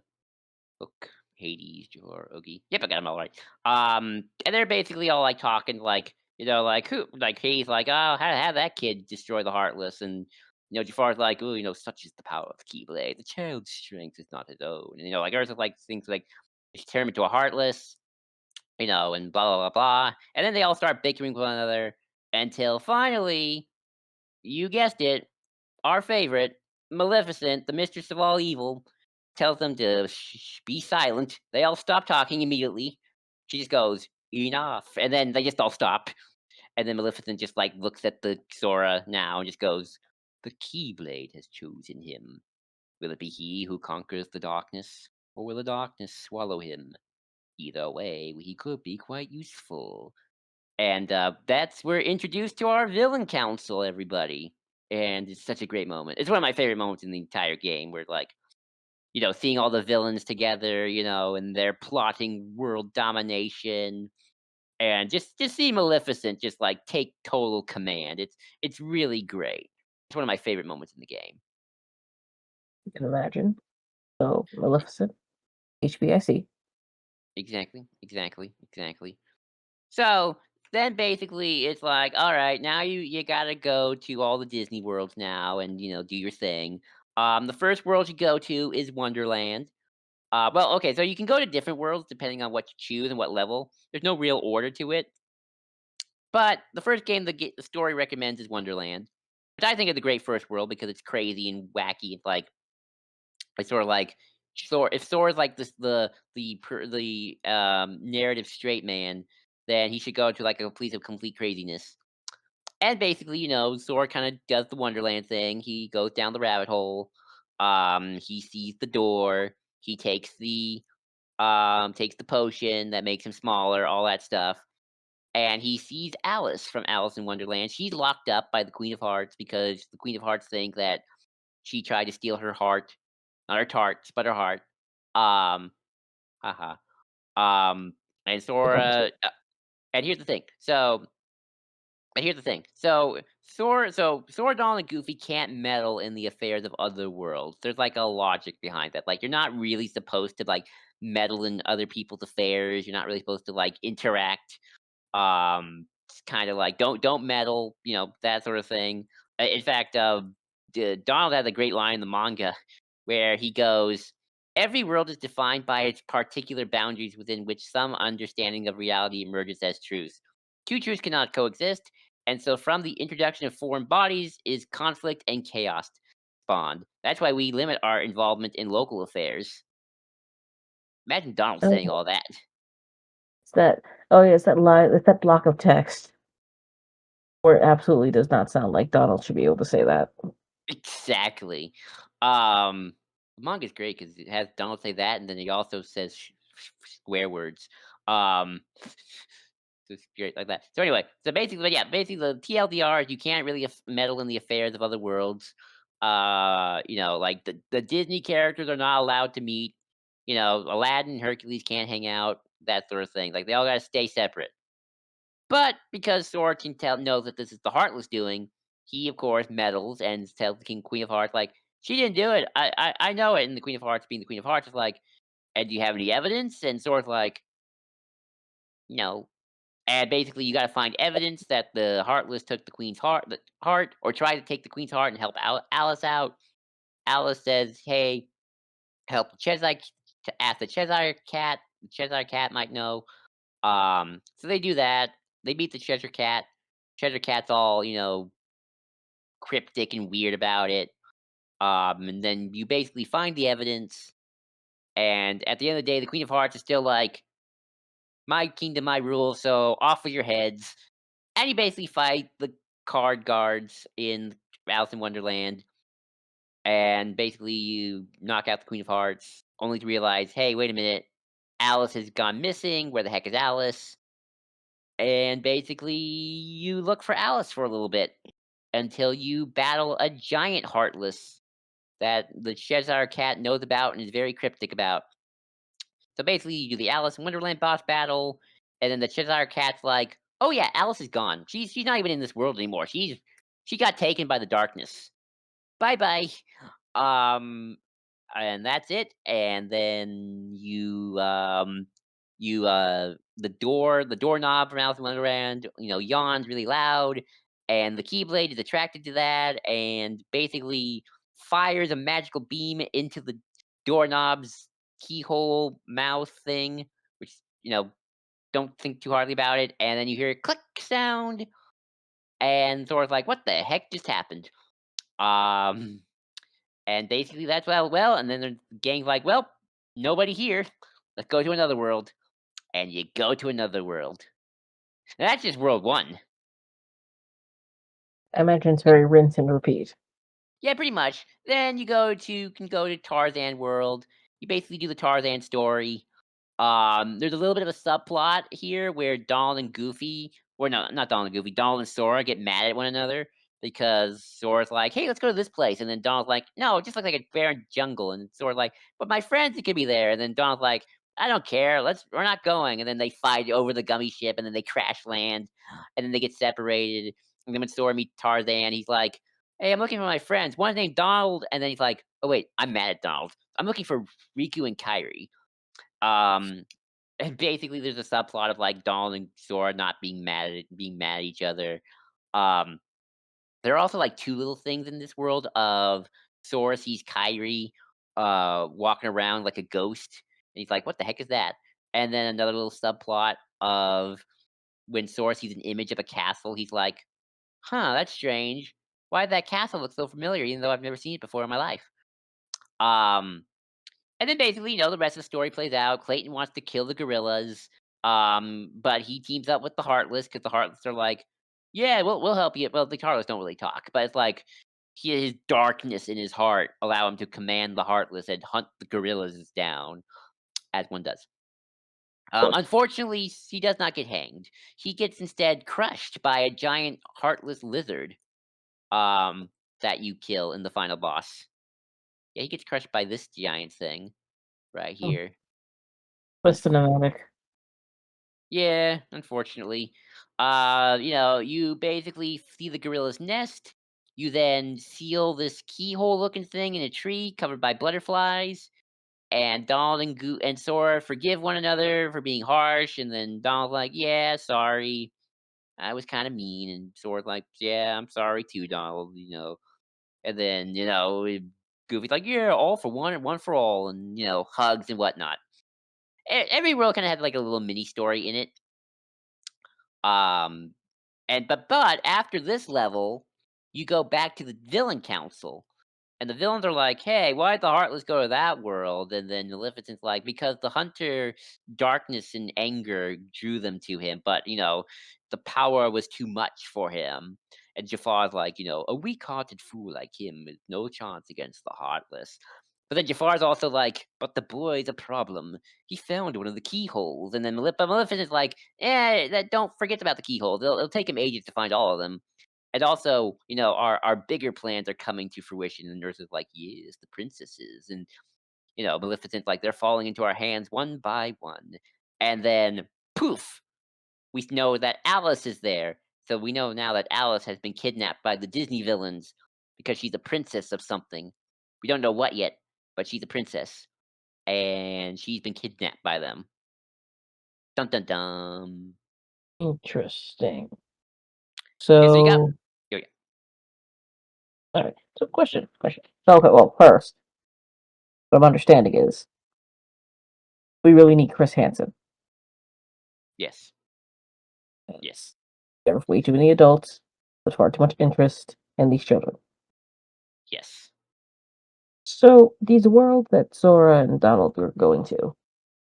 Hook, Hades, Jafar, Oogie. Yep, I got them all right. And they're basically all like talking, like like who, like Hades, like, oh, how that kid destroy the Heartless, and Jafar's like, oh, such is the power of the Keyblade. The child's strength is not his own, and like Ursula like thinks like she turned him into a Heartless, and blah, blah, blah, blah. And then they all start bickering with one another until finally, you guessed it, our favorite, Maleficent, the mistress of all evil, tells them to be silent. They all stop talking immediately. She just goes, enough. And then they just all stop. And then Maleficent just like looks at the Sora now and just goes, the Keyblade has chosen him. Will it be he who conquers the darkness, or will the darkness swallow him? Either way, he could be quite useful. And that's we're introduced to our villain council, everybody. And it's such a great moment. It's one of my favorite moments in the entire game where like, seeing all the villains together, and they're plotting world domination and just see Maleficent just like take total command. It's really great. It's one of my favorite moments in the game. You can imagine. So Maleficent, HBIC. Exactly, exactly, exactly. So then basically it's like, all right, now you gotta go to all the Disney worlds now and do your thing. The first world you go to is Wonderland. Well, okay, so you can go to different worlds depending on what you choose and what level. There's no real order to it. But the first game the story recommends is Wonderland, which I think is a great first world because it's crazy and wacky. It's sort of like if Sora's like this the narrative straight man, then he should go to like a place of complete craziness. And basically, Sora kind of does the Wonderland thing. He goes down the rabbit hole. He sees the door. He takes the potion that makes him smaller, all that stuff. And he sees Alice from Alice in Wonderland. She's locked up by the Queen of Hearts because the Queen of Hearts think that she tried to steal her heart, not her tarts, but her heart. Um, haha. And Good conversation. Sora. And here's the thing. So Sora, Donald, and Goofy can't meddle in the affairs of other worlds. There's like a logic behind that. Like you're not really supposed to like meddle in other people's affairs. You're not really supposed to like interact. It's kind of like don't meddle, that sort of thing. In fact, Donald has a great line in the manga where he goes, "Every world is defined by its particular boundaries within which some understanding of reality emerges as truth. Two truths cannot coexist, and so from the introduction of foreign bodies is conflict and chaos spawned. That's why we limit our involvement in local affairs." Imagine Donald saying Oh, all that. it's that. Oh yeah, it's that line. It's that block of text where it absolutely does not sound like Donald should be able to say that. Exactly. Um, the manga's great because it has Donald say that, and then he also says swear words. Um, so it's great like that. So anyway, so basically, but yeah, basically the TLDR is you can't really meddle in the affairs of other worlds. Like the Disney characters are not allowed to meet. Aladdin, Hercules can't hang out. That sort of thing. Like they all got to stay separate. But because Sora can knows that this is the Heartless doing, he of course meddles and tells the King Queen of Hearts like she didn't do it. I know it. And the Queen of Hearts, being the Queen of Hearts, is like, and do you have any evidence? And Sora's like, no. And basically, you got to find evidence that the Heartless took the heart, or tried to take the Queen's heart and help Alice out. Alice says, "Hey, help the Cheshire to ask the Cheshire Cat. The Cheshire Cat might know." So they do that. They beat the Cheshire Cat. Cheshire Cat's all, cryptic and weird about it. And then you basically find the evidence, and at the end of the day, the Queen of Hearts is still like, "My kingdom, my rules, so off with your heads." And you basically fight the card guards in Alice in Wonderland, and basically you knock out the Queen of Hearts, only to realize, hey, wait a minute, Alice has gone missing. Where the heck is Alice? And basically, you look for Alice for a little bit until you battle a giant Heartless that the Cheshire Cat knows about and is very cryptic about. So basically, you do the Alice in Wonderland boss battle, and then the Cheshire Cat's like, "Oh yeah, Alice is gone. She's not even in this world anymore. She got taken by the darkness. Bye bye." Um, and that's it. And then the doorknob from Alice in Wonderland, yawns really loud, and the Keyblade is attracted to that, and basically fires a magical beam into the doorknob's keyhole mouth thing, which don't think too hardly about it, and then you hear a click sound, and Thor's like, "What the heck just happened?" Um, and basically that's well, and then the gang's like, "Well, nobody here. Let's go to another world." And you go to another world. And that's just world 1. I imagine it's very rinse and repeat. Yeah, pretty much. Then can go to Tarzan world. You basically do the Tarzan story. There's a little bit of a subplot here where Donald and Goofy, or no, not Donald and Goofy, Donald and Sora get mad at one another because Sora's like, "Hey, let's go to this place," and then Donald's like, "No, it just looks like a barren jungle," and Sora's like, "But my friends could be there," and then Donald's like, "I don't care. We're not going," and then they fight over the gummy ship, and then they crash land, and then they get separated, and then when Sora meets Tarzan, he's like, "Hey, I'm looking for my friends. One's named Donald," and then he's like, "Oh wait, I'm mad at Donald. I'm looking for Riku and Kairi." Um, and basically, there's a subplot of like Donald and Sora not being mad at each other. Um, there are also like two little things in this world of Sora sees Kyrie walking around like a ghost, and he's like, "What the heck is that?" And then another little subplot of when Sora sees an image of a castle, he's like, "Huh, that's strange. Why did that castle look so familiar, even though I've never seen it before in my life?" Um, And then basically, the rest of the story plays out. Clayton wants to kill the gorillas, but he teams up with the Heartless because the Heartless are like, "Yeah, we'll help you." Well, the Heartless don't really talk, but it's like his darkness in his heart allow him to command the Heartless and hunt the gorillas down, as one does. Unfortunately, he does not get hanged. He gets instead crushed by a giant heartless lizard um, that you kill in the final boss. Yeah, he gets crushed by this giant thing right Hmm. here. But cinematic. Yeah, unfortunately. You basically see the gorilla's nest. You then seal this keyhole looking thing in a tree covered by butterflies. And Donald and and Sora forgive one another for being harsh. And then Donald's like, yeah, sorry. I was kind of mean. And Sora's like, yeah, I'm sorry too, Donald. And then, Goofy's like, yeah, all for one and one for all. And, hugs and whatnot. Every world kind of had like a little mini story in it. Um, but after this level, you go back to the villain council, and the villains are like, "Hey, why'd the Heartless go to that world?" And then Maleficent's like, "Because the Hunter darkness and anger drew them to him, but the power was too much for him." And Jafar's like, "A weak-hearted fool like him with no chance against the Heartless." But then Jafar's also like, "But the boy's a problem. He found one of the keyholes." And then Maleficent's like, that don't forget about the keyholes. It'll take him ages to find all of them. And also, our bigger plans are coming to fruition. And Nurse is like, yes, the princesses. And, Maleficent's like, they're falling into our hands one by one. And then, poof, we know that Alice is there. So we know now that Alice has been kidnapped by the Disney villains because she's a princess of something. We don't know what yet, but she's a princess. And she's been kidnapped by them. Dun dun dun. Interesting. Okay, so you got. So, Oh, yeah. all right. So, question. So, okay. Well, first, what I'm understanding is we really need Chris Hansen. Yes. Yes. Yes. There are way too many adults with far too much interest in these children. Yes. So, these worlds that Sora and Donald were going to,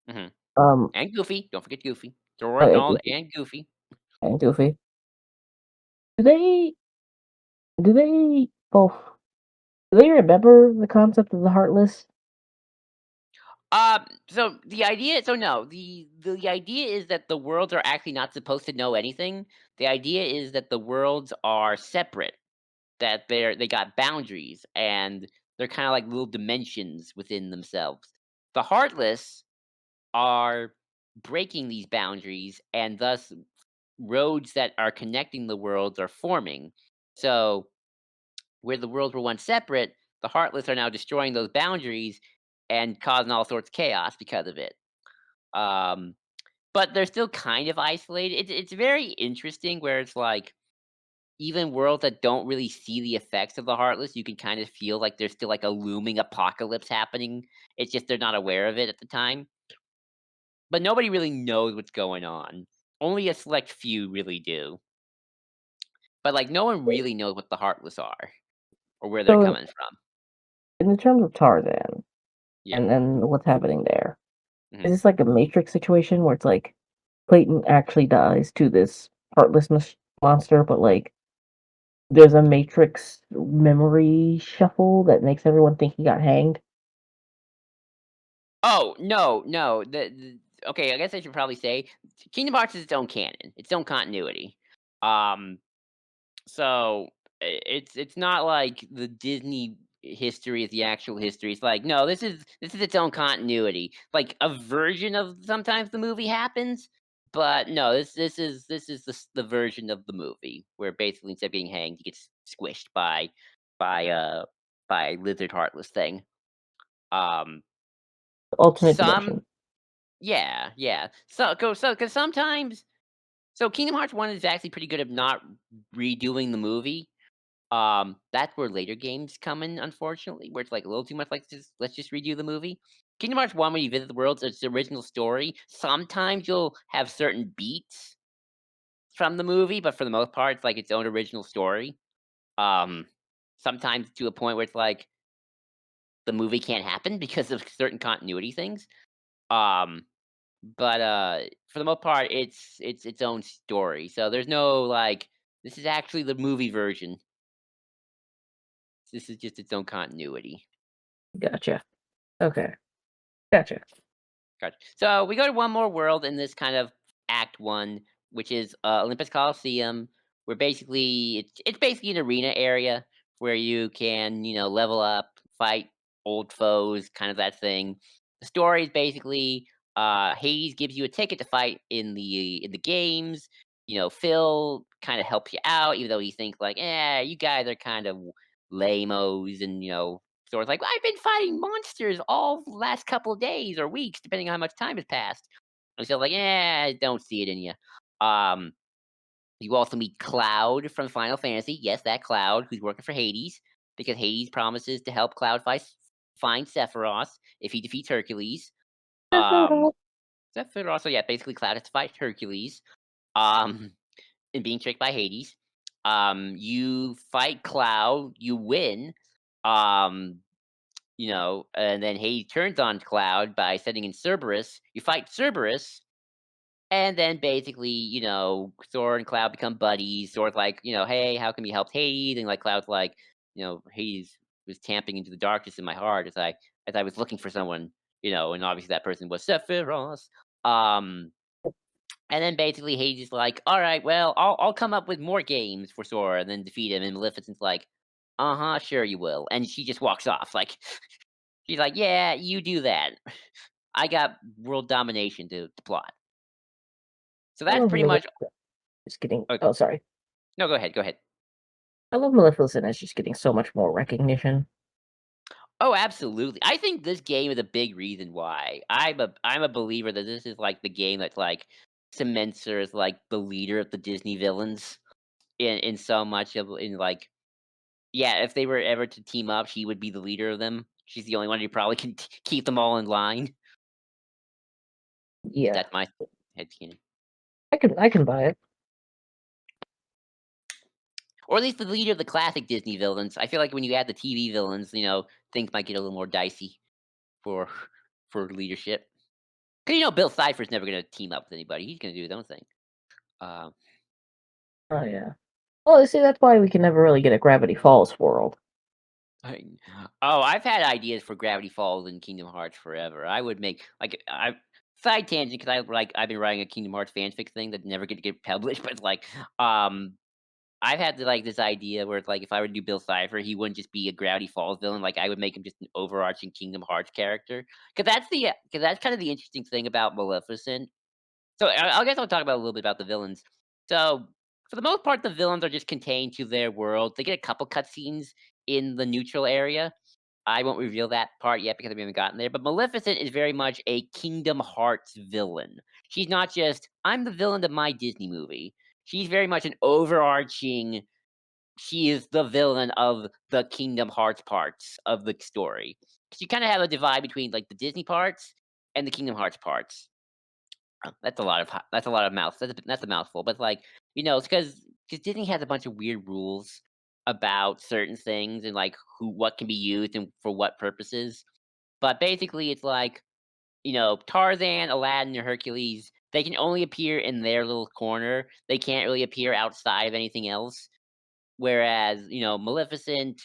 Hmm. um, And Goofy. Don't forget Goofy. Dora, Donald, and Goofy. and Goofy, do they do they both do they remember the concept of the Heartless? So the idea, so no, the idea is that the worlds are actually not supposed to know anything. The idea is that the worlds are separate, that they got boundaries, and they're kind of like little dimensions within themselves. The Heartless are breaking these boundaries, and thus roads that are connecting the worlds are forming. So where the worlds were once separate, the Heartless are now destroying those boundaries and causing all sorts of chaos because of it. Um, but they're still kind of isolated. It's very interesting where it's like even worlds that don't really see the effects of the Heartless, you can kind of feel like there's still like a looming apocalypse happening. It's just they're not aware of it at the time. But nobody really knows what's going on. Only a select few really do. But like no one really knows what the Heartless are or where they're So, coming from. in the terms of Tarzan Yeah. and what's happening there, Hmm. is this like a Matrix situation where it's like Clayton actually dies to this heartless monster, but like there's a Matrix memory shuffle that makes everyone think he got hanged? Oh, no, no. Okay, I guess I should probably say Kingdom Hearts is its own canon, its own continuity. Um, so it's not like the Disney history is the actual history. It's like no, this is its own continuity. Like a version of sometimes the movie happens, but no, this is the version of the movie where basically instead of getting hanged, he gets squished by uh by lizard heartless thing. Um, Alternate some dimension. Yeah, yeah. Because sometimes Kingdom Hearts 1 is actually pretty good at not redoing the movie. That's where later games come in, unfortunately, where it's like a little too much like just let's just redo the movie. Kingdom Hearts 1, when you visit the worlds, it's the original story. Sometimes you'll have certain beats from the movie, but for the most part, it's like its own original story. Um, Sometimes to a point where it's like the movie can't happen because of certain continuity things. Um, But, for the most part, it's its own story, so there's no, like, "This is actually the movie version. This is just its own continuity." Gotcha. Okay. Gotcha. Gotcha. So, we go to one more world in this kind of act 1, which is, Olympus Coliseum, where basically it's basically an arena area where you can, level up, fight old foes, kind of that thing. The story is basically Hades gives you a ticket to fight in the games. Phil kind of helps you out, even though he thinks like, "Yeah, you guys are kind of lamos," and sort of like, "I've been fighting monsters all the last couple of days or weeks, depending on how much time has passed." And so like, "Yeah, I don't see it in you." Um, you also meet Cloud from Final Fantasy. Yes, that Cloud who's working for Hades because Hades promises to help Cloud find Sephiroth if he defeats Hercules. Um, Sephiroth, so yeah, basically Cloud has to fight Hercules. Um, and being tricked by Hades. You fight Cloud, you win. Um, and then Hades turns on Cloud by sending in Cerberus. You fight Cerberus, and then basically, Thor and Cloud become buddies. Thor's like, hey, how come you helped Hades? And like Cloud's like, Hades was tamping into the darkness in my heart as I was looking for someone, and obviously that person was Sephiroth. Um, and then basically Hades is like, all right, well, I'll come up with more games for Sora and then defeat him. And Maleficent's like, uh-huh, sure you will. And she just walks off. Like she's like, yeah, you do that. I got world domination to plot. So I that's love pretty much. Maleficent. Just getting. Okay. Oh, sorry. No, go ahead. Go ahead. I love Maleficent as just getting so much more recognition. Oh, absolutely. I think this game is a big reason why. I'm a believer that this is like the game that's like cements her as like the leader of the Disney villains in so much of in like yeah, if they were ever to team up, she would be the leader of them. She's the only one who probably can keep them all in line. Yeah, That's my headcanon. I can buy it. Or at least the leader of the classic Disney villains. I feel like when you add the TV villains, things might get a little more dicey for for leadership. Because Bill Cipher's never gonna team up with anybody. He's gonna do his own thing. Um, Oh yeah. Well, you see, that's why we can never really get a Gravity Falls world. I oh, I've had ideas for Gravity Falls in Kingdom Hearts forever. I would make like I side tangent because I've been writing a Kingdom Hearts fanfic thing that never get published, but it's like I've had like this idea where it's like if I were to do Bill Cipher, he wouldn't just be a Gravity Falls villain. Like I would make him just an overarching Kingdom Hearts character. Because that's kind of the interesting thing about Maleficent. So I guess I'll talk about a little bit about the villains. So for the most part, the villains are just contained to their world. They get a couple cutscenes in the neutral area. I won't reveal that part yet because we haven't gotten there. But Maleficent is very much a Kingdom Hearts villain. She's not just I'm the villain of my Disney movie. She's very much an overarching. She is the villain of the Kingdom Hearts parts of the story. 'Cause you kind of have a divide between like the Disney parts and the Kingdom Hearts parts. That's a lot of mouth. That's a mouthful, but, like, it's because Disney has a bunch of weird rules about certain things and, like, who what can be used and for what purposes. But, basically, it's like, Tarzan, Aladdin, or Hercules, they can only appear in their little corner. They can't really appear outside of anything else. Whereas, Maleficent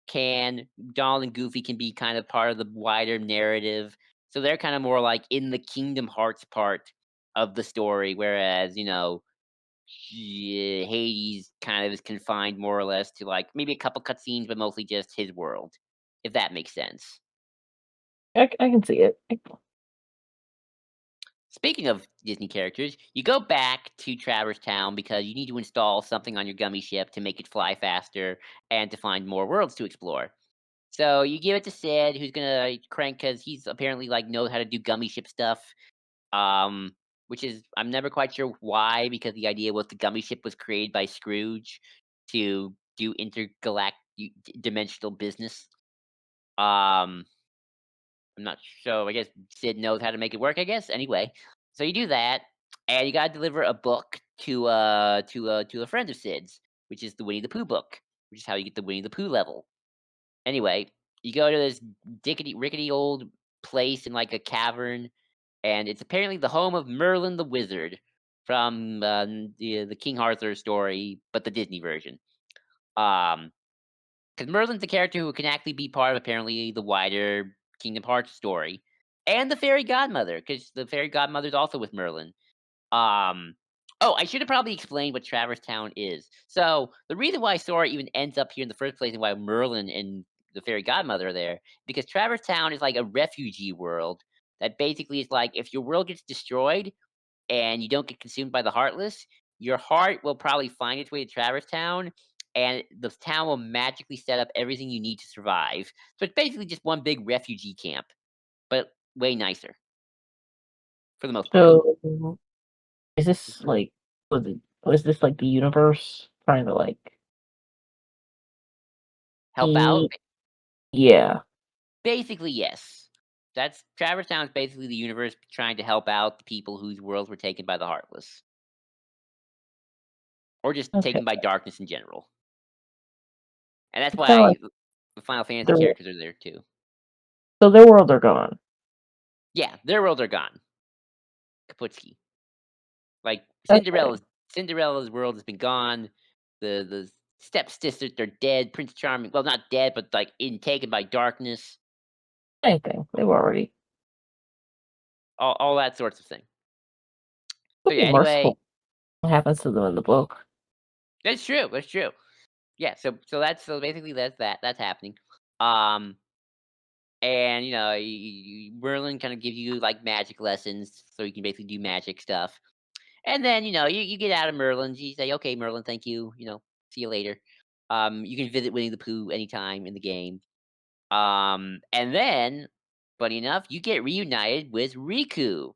can Donald and Goofy can be kind of part of the wider narrative. So they're kind of more like in the Kingdom Hearts part of the story, whereas, Hades kind of is confined more or less to like maybe a couple cutscenes, but mostly just his world, if that makes sense. I can see it. Speaking of Disney characters, you go back to Traverse Town because you need to install something on your gummy ship to make it fly faster and to find more worlds to explore. So you give it to Sid, who's gonna crank because he's apparently like knows how to do gummy ship stuff. Which is I'm never quite sure why because the idea was the gummy ship was created by Scrooge to do intergalactic dimensional business. I'm not sure. I guess Sid knows how to make it work. I guess anyway. So you do that, and you gotta deliver a book to a friend of Sid's, which is the Winnie the Pooh book, which is how you get the Winnie the Pooh level. Anyway, you go to this dickety rickety old place in like a cavern, and it's apparently the home of Merlin the Wizard from the King Arthur story, but the Disney version. Um, because Merlin's a character who can actually be part of apparently the wider Kingdom Hearts story, and the fairy godmother, because the fairy godmother's also with Merlin. Um, oh, I should have probably explained what Traverse Town is. So the reason why Sora even ends up here in the first place, and why Merlin and the fairy godmother are there, because Traverse Town is like a refugee world that basically is like if your world gets destroyed and you don't get consumed by the Heartless, your heart will probably find its way to Traverse Town, and the town will magically set up everything you need to survive. So it's basically just one big refugee camp, but way nicer for the most part. So is this like was this like the universe trying to like Help out? e yeah. Basically, yes. That's Traverse Town is basically the universe trying to help out the people whose worlds were taken by the Heartless, or just Okay. taken by darkness in general. And that's Kinda like why the Final Fantasy their characters are there too. so their worlds are gone. Yeah, their worlds are gone. Kaputski. Like Okay. Cinderella's world has been gone. The stepsisters are dead. Prince Charming, well, not dead, but like taken by darkness. Anything. They've already All that sorts of thing. So could yeah. be Anyway, merciful. What happens to them in the book? that's true. That's true. Yeah. So basically that's happening. Um, and Merlin kind of gives you like magic lessons, so you can basically do magic stuff. And then you get out of Merlin's. You say, okay, Merlin, thank you. See you later. You can visit Winnie the Pooh anytime in the game. And then, funny enough, you get reunited with Riku.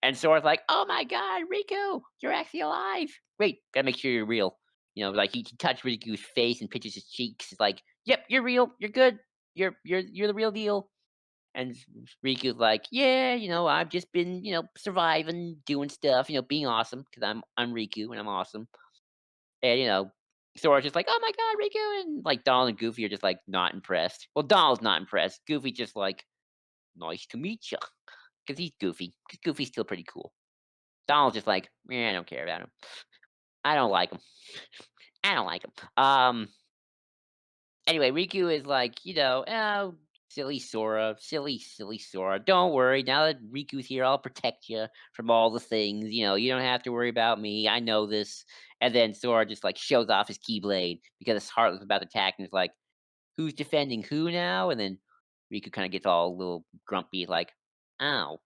And Sora's like, "Oh my god, Riku, you're actually alive." Wait, gotta make sure you're real. Like he touched Riku's face and pinches his cheeks. It's like, "Yep, you're real. You're good. You're the real deal." And Riku's like, "Yeah, I've just been, surviving, doing stuff, being awesome because I'm Riku and I'm awesome." And Sora's just like, "Oh my god, Riku!" And like Donald and Goofy are just like not impressed. Well, Donald's not impressed. Goofy just like, "Nice to meet you," because he's Goofy. Because Goofy's still pretty cool. Donald's just like, I don't care about him. I don't like him. I don't like him. Anyway, Riku is like, oh, silly Sora, silly Sora. Don't worry. Now that Riku's here, I'll protect you from all the things. You don't have to worry about me. I know this. And then Sora just like shows off his Keyblade because his heart was about to attack, and it's like, who's defending who now? And then Riku kind of gets all a little grumpy, like, ow,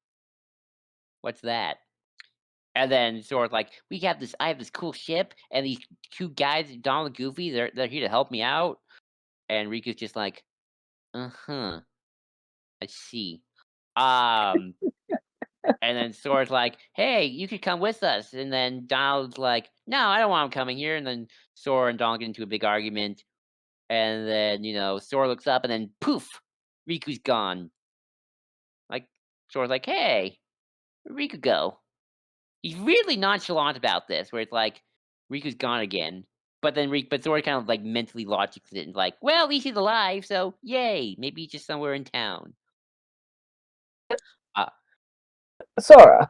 what's that? And then Sora's like, I have this cool ship, and these two guys, Donald and Goofy, they're here to help me out. And Riku's just like, uh-huh, I see. Um, and then Sora's like, hey, you could come with us. And then Donald's like, no, I don't want him coming here. And then Sora and Donald get into a big argument. And then, Sora looks up, and then poof, Riku's gone. Like, Sora's like, hey, where'd Riku go? He's really nonchalant about this, where it's like, Riku's gone again. But Sora kind of like mentally logics it and like, well, at least he's alive, so yay. Maybe he's just somewhere in town. Uh, Sora.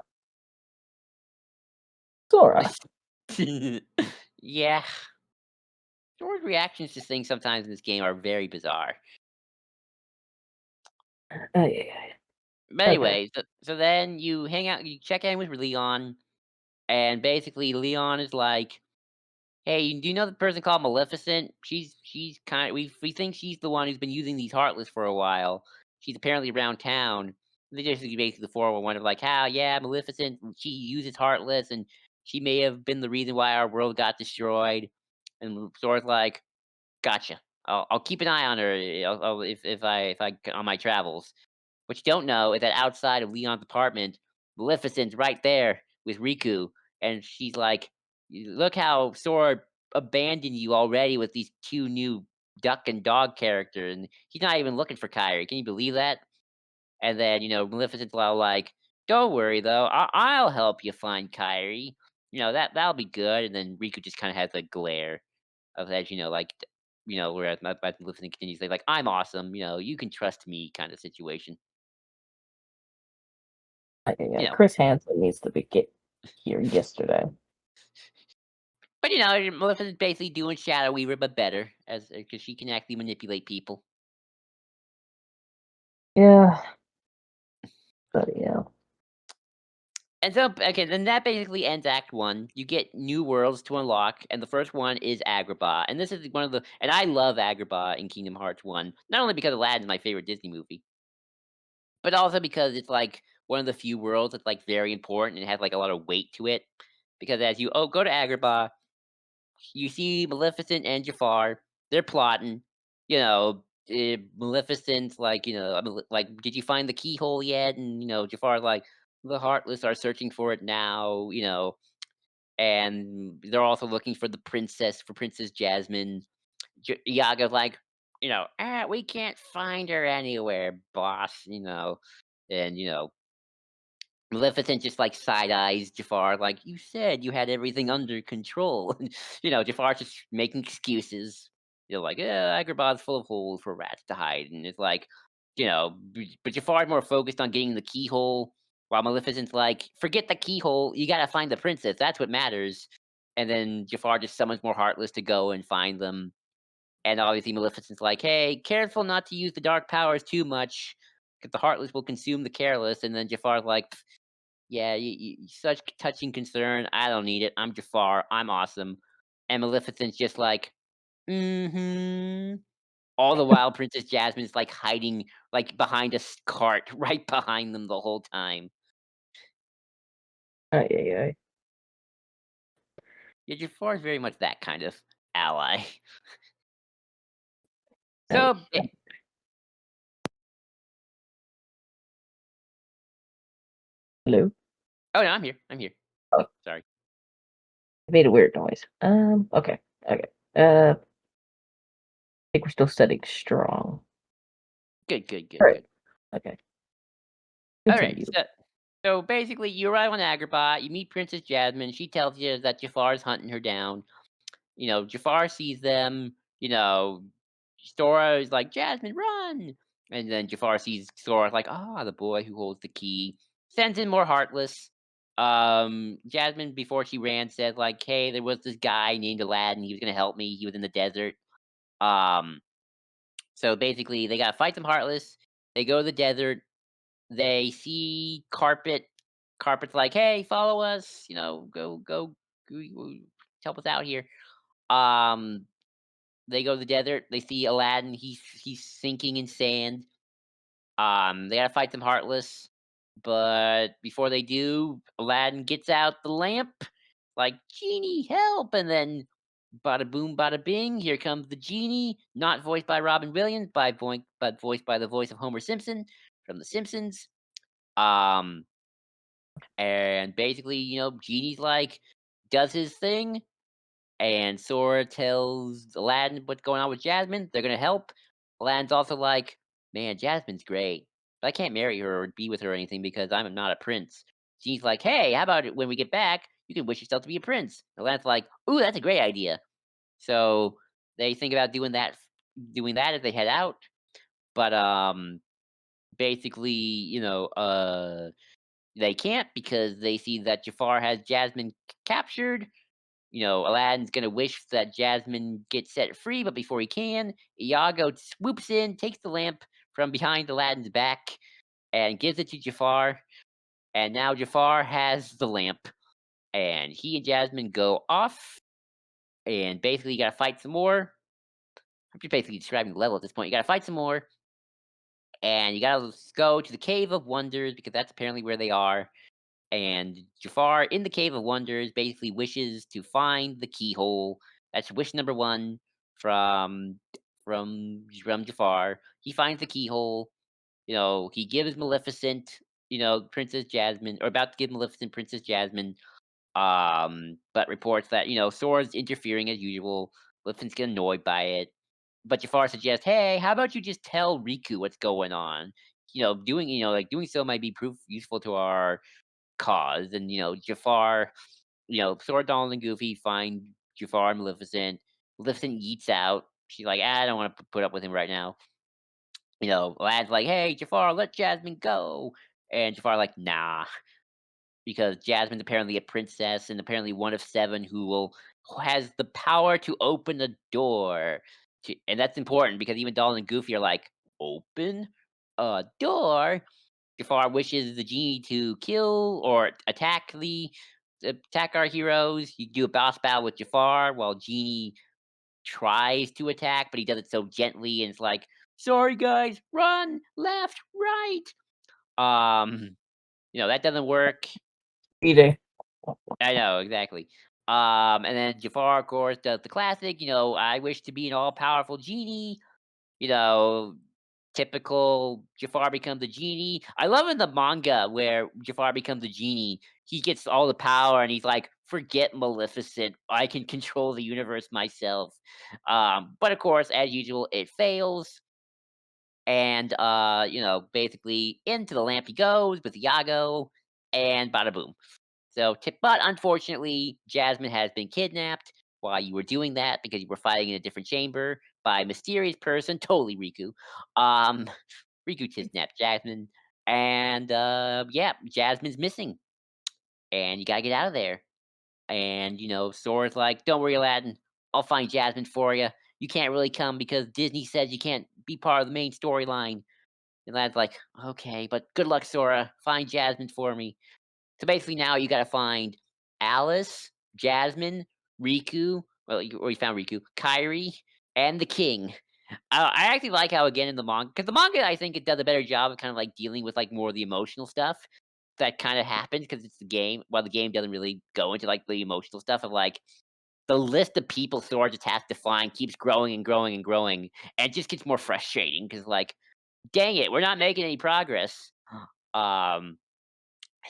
Sora. yeah. Sora's reactions to things sometimes in this game are very bizarre. Ay, ay, But ay. Okay. anyway, so then you hang out, you check in with Leon, and basically Leon is like, hey, do you know the person called Maleficent? She's kind of we think she's the one who's been using these Heartless for a while. She's apparently around town. They just basically the 411 of like, how yeah, Maleficent, she uses Heartless, and she may have been the reason why our world got destroyed. And Sora's like, gotcha. I'll keep an eye on her. If I on my travels. What you don't know is that outside of Leon's apartment, Maleficent's right there with Riku, and she's like, "Look how Sora abandoned you already with these two new duck and dog characters, and he's not even looking for Kyrie. Can you believe that?" And then Maleficent's all like, "Don't worry though, I'll help you find Kyrie. That'll be good." And then Riku just kind of has a glare of that, whereas my Maleficent continues to say like, "I'm awesome. You can trust me," kind of situation. Yeah, You know, Chris Hansen needs to be get here yesterday. But Maleficent's basically doing Shadow Weaver, but better, as because she can actually manipulate people. Yeah, but yeah. And so, okay, then that basically ends Act One. You get new worlds to unlock, and the first one is Agrabah. And this is one of the, and I love Agrabah in Kingdom Hearts One, not only because Aladdin's my favorite Disney movie, but also because it's like one of the few worlds that's like very important and has like a lot of weight to it. Because as you go to Agrabah, you see Maleficent and Jafar. They're plotting. Maleficent's like, like, did you find the keyhole yet? And Jafar's like, the Heartless are searching for it now. And they're also looking for the princess, for Princess Jasmine. Yaga's like, we can't find her anywhere, boss. And Maleficent just like side eyes Jafar, like, you said you had everything under control. Jafar's just making excuses. Like, yeah, Agrabah's full of holes for rats to hide. And it's like, but Jafar's more focused on getting the keyhole, while Maleficent's like, forget the keyhole, you gotta find the princess. That's what matters. And then Jafar just summons more Heartless to go and find them. And obviously Maleficent's like, "Hey, careful not to use the dark powers too much, because the Heartless will consume the careless." And then Jafar's like, "Yeah, such touching concern. I don't need it. I'm Jafar. I'm awesome." And Maleficent's just like, "Mm-hmm." All the while, Princess Jasmine's like hiding, like behind a cart, right behind them the whole time. Ay, ay, ay. Yeah, Jafar is very much that kind of ally. Ay, So, ay. Hello? oh no, I'm here. I'm here. Oh, Sorry. I made a weird noise. Okay. Okay. I think we're still setting strong. Good, good, All good, right. good. Okay. All right. Continue. So basically, you arrive on Agrabah. You meet Princess Jasmine. She tells you that Jafar is hunting her down. Jafar sees them. Sora is like, Jasmine, run! And then Jafar sees Sora like, the boy who holds the key. Sends in more Heartless. Jasmine, before she ran, said like, hey, there was this guy named Aladdin. He was gonna help me. He was in the desert. Um, so basically, they gotta fight some Heartless. They go to the desert. They see Carpet. Carpet's like, hey, follow us. Go, help us out here. Um, they go to the desert. They see Aladdin. He's sinking in sand. They gotta fight some Heartless, but before they do, Aladdin gets out the lamp, like, genie, help! And then, bada boom, bada bing. Here comes the genie, not voiced by Robin Williams, but voiced by the voice of Homer Simpson from The Simpsons. Um, and basically, genie's like, does his thing. And Sora tells Aladdin what's going on with Jasmine. They're gonna help. Aladdin's also like, man, Jasmine's great, but I can't marry her or be with her or anything because I'm not a prince. She's like, hey, how about it when we get back, you can wish yourself to be a prince? Aladdin's like, ooh, that's a great idea. So they think about doing that as they head out. But basically, they can't because they see that Jafar has Jasmine captured. Aladdin's gonna wish that Jasmine gets set free, but before he can, Iago swoops in, takes the lamp from behind Aladdin's back, and gives it to Jafar. And now Jafar has the lamp, and he and Jasmine go off, and basically you gotta fight some more. I'm just basically describing the level at this point. You gotta fight some more, and you gotta go to the Cave of Wonders because that's apparently where they are. And Jafar in the Cave of Wonders basically wishes to find the keyhole. That's wish number one from from Jafar. He finds the keyhole. He gives Maleficent, Princess Jasmine, or about to give Maleficent Princess Jasmine. But reports that Sora's interfering as usual. Maleficent's get annoyed by it. But Jafar suggests, hey, how about you just tell Riku what's going on? Doing so might be proof useful to our cause. And Jafar, Sword Donald and Goofy find Jafar and Maleficent. Maleficent yeets out. She's like, I don't want to put up with him right now. Lad's like, hey, Jafar, let Jasmine go. And Jafar like, nah, because Jasmine's apparently a princess and apparently one of seven who has the power to open a door. And that's important because even Donald and Goofy are like, open a door. Jafar wishes the genie to kill or attack our heroes. You do a boss battle with Jafar while Genie tries to attack, but he does it so gently, and it's like, sorry guys, run left, right. Um, That doesn't work. Eating. I know, exactly. And then Jafar, of course, does the classic, I wish to be an all-powerful genie, you know, typical Jafar becomes a genie. I love in the manga where Jafar becomes a genie, he gets all the power and he's like, forget Maleficent, I can control the universe myself. But of course, as usual, it fails. And basically into the lamp he goes with Iago, and bada boom. But unfortunately, Jasmine has been kidnapped while you were doing that because you were fighting in a different chamber by a mysterious person, totally Riku. Um, Riku kidnapped Jasmine, and yeah, Jasmine's missing, and you gotta get out of there. And Sora's like, "Don't worry, Aladdin, I'll find Jasmine for you. You can't really come because Disney says you can't be part of the main storyline." And Aladdin's like, "Okay, but good luck, Sora. Find Jasmine for me." So basically, now you gotta find Alice, Jasmine, Riku. Well, you already found Riku, Kairi, and the King. I actually like how again in the manga, because the manga I think it does a better job of kind of like dealing with like more of the emotional stuff that kind of happens because it's the game. While the game doesn't really go into like the emotional stuff of like the list of people Sora just has to find keeps growing and growing and growing, and it just gets more frustrating because like, dang it, we're not making any progress. Um,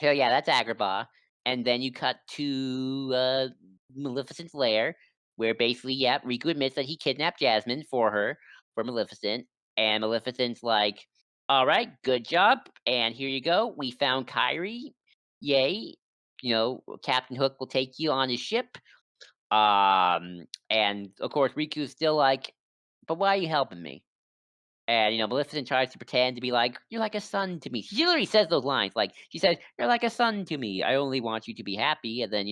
so yeah, that's Agrabah, and then you cut to Maleficent's lair, where basically, yeah, Riku admits that he kidnapped Jasmine for her for Maleficent, and Maleficent's like, "All right, good job, and here you go. We found Kyrie. Yay! Captain Hook will take you on his ship." And of course, Riku's still like, "But why are you helping me?" And, Maleficent tries to pretend to be like, "You're like a son to me." She literally says those lines. Like, she says, "You're like a son to me. I only want you to be happy." And then,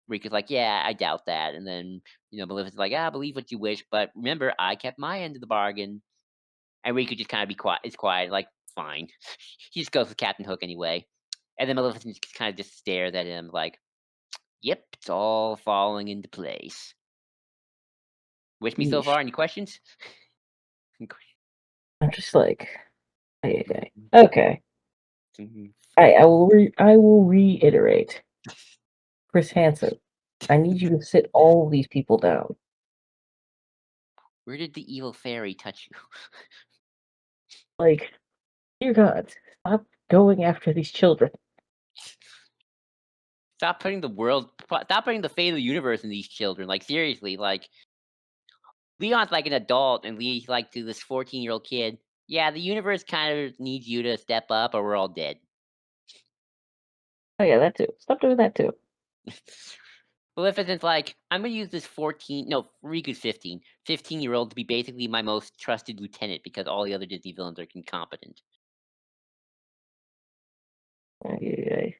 Rika's like, "Yeah, I doubt that." And then, Maleficent's like, "Ah, believe what you wish. But remember, I kept my end of the bargain." And Rika just kind of be quiet. It's quiet, like, fine. He just goes with Captain Hook anyway. And then Maleficent just kind of just stares at him like, "Yep, it's all falling into place." Wish me so Yeesh. far? Any questions? I'm just like, okay. Okay. I will reiterate. Chris Hansen, I need you to sit all these people down. Where did the evil fairy touch you? Like, dear God, stop going after these children. Stop putting the fate of the universe in these children. Like seriously, like Leon's like an adult, and Lee's like to this 14-year-old kid. Yeah, the universe kind of needs you to step up, or we're all dead. Oh yeah, that too. Stop doing that too. Maleficent's like, I'm gonna use this 14, no, Riku's 15-year-old to be basically my most trusted lieutenant because all the other Disney villains are incompetent. Okay,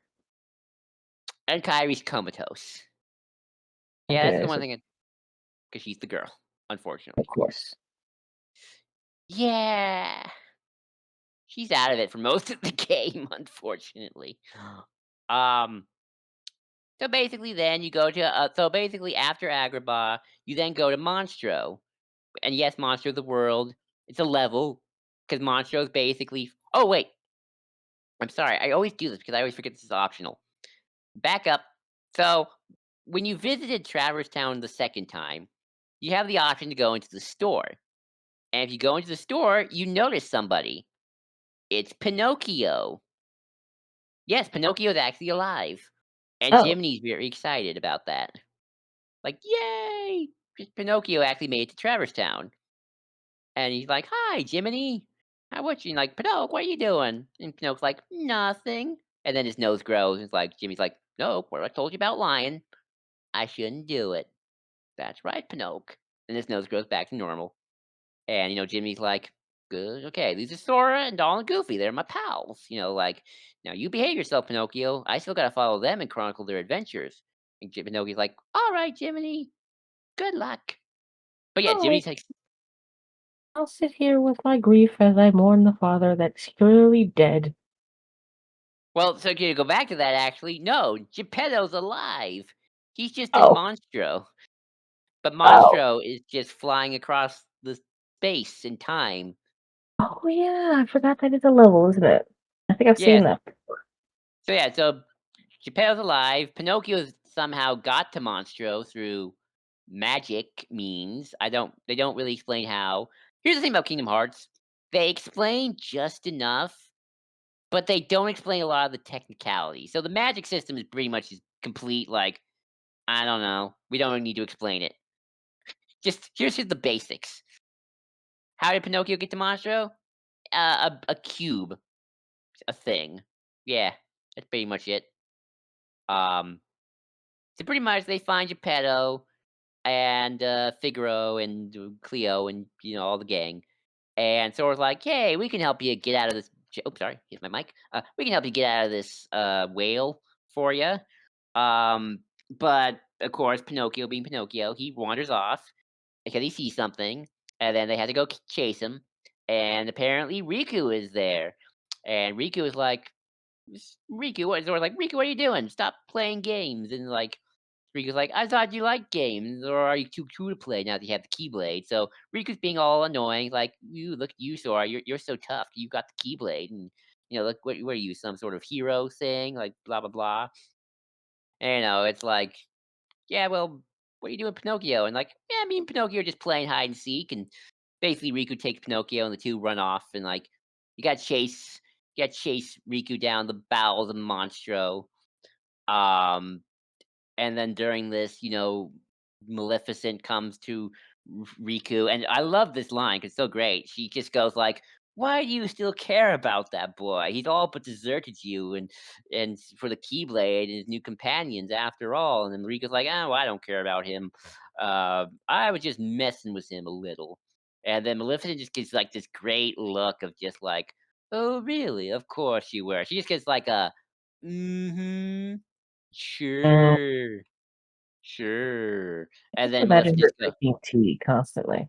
And Kyrie's comatose. Yeah, that's okay, the one so thing, because she's the girl, of unfortunately. course. Yeah. She's out of it for most of the game, unfortunately. Um, so basically, then you go to after Agrabah, you then go to Monstro, and yes, Monstro the world. It's a level because Monstro is basically. Oh wait, I'm sorry. I always do this because I always forget this is optional. Back up. So when you visited Traverse Town the second time, you have the option to go into the store, and if you go into the store, you notice somebody. It's Pinocchio. Yes, Pinocchio's actually alive, and Oh, Jiminy's very excited about that. Like, "Yay! Pinocchio actually made it to Traverse Town." And he's like, "Hi, Jiminy. How what you?" Like, "Pinocchio, what are you doing?" And Pinocchio's like, "Nothing." And then his nose grows. It's like Jimmy's like, "No, what I told you about lying. I shouldn't do it." "That's right, Pinocchio." And his nose grows back to normal. And, Jimmy's like, "Good, okay, these are Sora and Donald and Goofy. They're my pals." Like, "Now you behave yourself, Pinocchio. I still gotta follow them and chronicle their adventures." And Pinocchio's like, "All right, Jiminy. Good luck." But yeah, all right. Jimmy's like, I'll sit here with my grief as I mourn the father that's clearly dead. well, so to go back to that, actually, no, Geppetto's alive. He's just in Oh, Monstro. But oh, Monstro is just flying across the space and time. oh yeah, I forgot that is a level, isn't it? I think I've seen Yes. that. So yeah, so Geppetto's alive. Pinocchio's somehow got to Monstro through magic means. They don't really explain how. Here's the thing about Kingdom Hearts. They explain just enough, but they don't explain a lot of the technicality. So the magic system is pretty much just complete like, I don't know. We don't really need to explain it. Just here's the basics. How did Pinocchio get to Monstro? A cube, a thing. Yeah, that's pretty much it. Um, so pretty much they find Geppetto and Figaro and Cleo and all the gang, and Sora's like, "Hey, we can help you get out of this." Oh, sorry, here's my mic. We can help you get out of this whale for you. Um, but of course, Pinocchio being Pinocchio, he wanders off because he sees something, and then they had to go chase him. And apparently, Riku is there, and Riku is like, Riku, what? Zora's like, Riku, what are you doing? Stop playing games. And like, Riku's like, I thought you liked games, or are you too cool to play now that you have the Keyblade? So Riku's being all annoying, like, you look at you, Sora, you're so tough. You got the Keyblade, and look, what are you, some sort of hero thing, like blah blah blah. And it's like, yeah, well, what are you doing, Pinocchio? And like, yeah, me and Pinocchio are just playing hide and seek, and basically Riku takes Pinocchio, and the two run off, and like, you got to chase Riku down the bowels of Monstro. Um, and then during this, Maleficent comes to Riku, and I love this line 'cause it's so great. She just goes like, "Why do you still care about that boy? He's all but deserted you, and for the Keyblade and his new companions after all." And then Riku's like, "Oh, well, I don't care about him. I was just messing with him a little." And then Maleficent just gets like this great look of just like, "Oh, really? Of course you were." She just gets like a, "Mm-hmm, Mm, sure." Sure. And just then imagine Maleficent her just go, drinking tea constantly.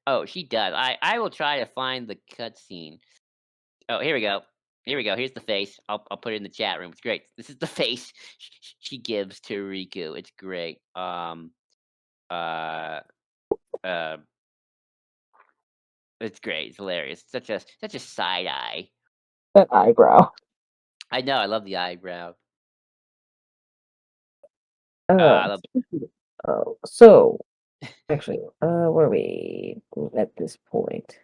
"Oh, she does. I will try to find the cutscene." Oh, here we go. Here we go. Here's the face. I'll put it in the chat room. It's great. This is the face she gives to Riku. It's great. Uh, uh, it's great. It's hilarious. Such a side eye. That eyebrow. I know. I love the eyebrow. I Uh, love. so actually, where are we at this point?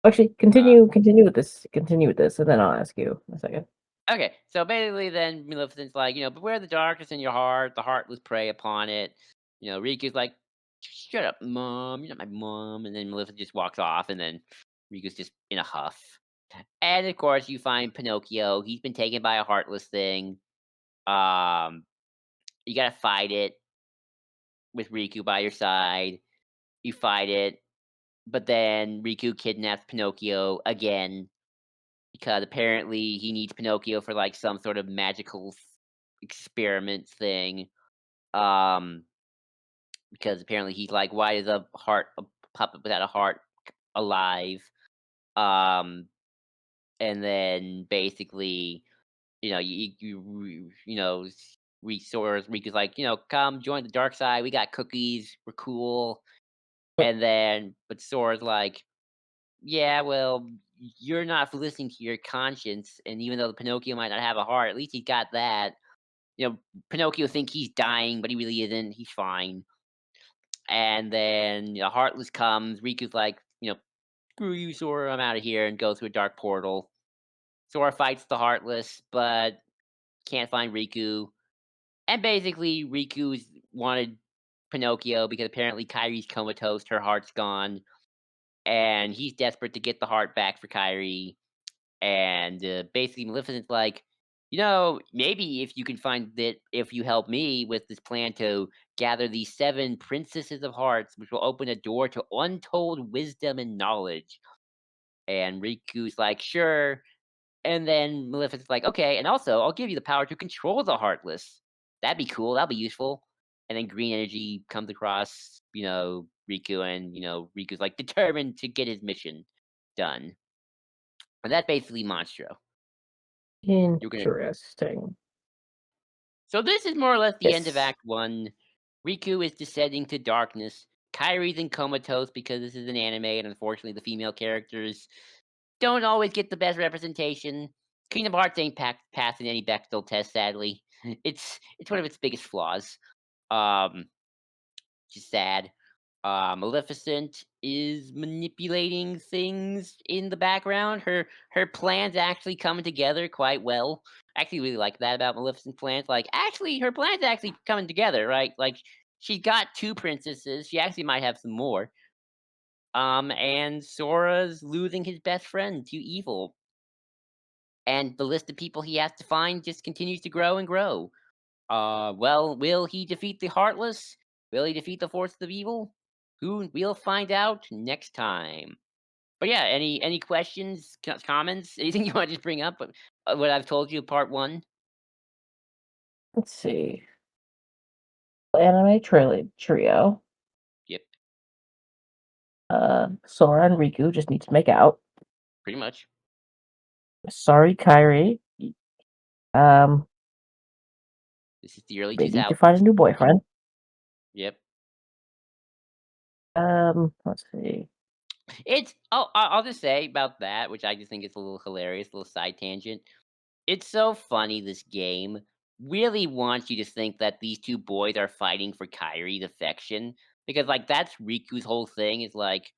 Actually, Uh, continue with this, and then I'll ask you in a second. okay. So basically, then Maleficent's like, beware the darkness in your heart. The heartless prey upon it. Riku's like, "Shut up, mom. You're not my mom." And then Maleficent just walks off, and then Riku's just in a huff. And of course, you find Pinocchio. He's been taken by a heartless thing. Um, you gotta fight it with Riku by your side. You fight it, but then Riku kidnaps Pinocchio again because apparently he needs Pinocchio for like some sort of magical experiment thing. Um, because apparently he's like, why is a puppet without a heart alive? Um, and then basically, resource Riku's like, come join the dark side. We got cookies. We're cool. And then, but Sora's like, yeah, well, you're not listening to your conscience. And even though the Pinocchio might not have a heart, at least he's got that. Pinocchio think he's dying, but he really isn't. He's fine. And then Heartless comes. Riku's like, screw you, Sora. I'm out of here, and goes through a dark portal. Sora fights the Heartless, but can't find Riku. And basically, Riku's wanted Pinocchio because apparently Kyrie's comatose, her heart's gone, and he's desperate to get the heart back for Kyrie. And basically, Maleficent's like, maybe if you can find that, if you help me with this plan to gather these 7 princesses of hearts, which will open a door to untold wisdom and knowledge. And Riku's like, sure. And then Maleficent's like, okay, and also I'll give you the power to control the Heartless. That'd be cool. That'll be useful. And then green energy comes across, Riku, and Riku's like determined to get his mission done. And that's basically Monstro. You're gonna. Interesting. So this is more or less the end of Yes. Act One. Riku is descending to darkness. Kyrie's in comatose because this is an anime, and unfortunately, the female characters don't always get the best representation. Kingdom Hearts ain't passing any Bechdel test, sadly. It's one of its biggest flaws. Um, just sad. Maleficent is manipulating things in the background. Her plans actually coming together quite well. I actually really like that about Maleficent's plans. Like, actually, her plans actually coming together, right? Like, she's got two princesses. She actually might have some more. And Sora's losing his best friend to evil, and the list of people he has to find just continues to grow and grow. Well, will he defeat the Heartless? Will he defeat the forces of evil? Who we'll find out next time. But yeah, any questions, comments, anything you want to just bring up? What I've told you, part one. Let's see. Anime trio. Yep, Sora and Riku just need to make out. pretty much. Sorry, Kyrie. Um, This is the early they two need to find a thousands. new boyfriend. Yep. Let's see. It's I'll just say about that, which I just think is a little hilarious, a little side tangent. It's so funny this game really wants you to think that these two boys are fighting for Kyrie's affection, because, like, that's Riku's whole thing is, like,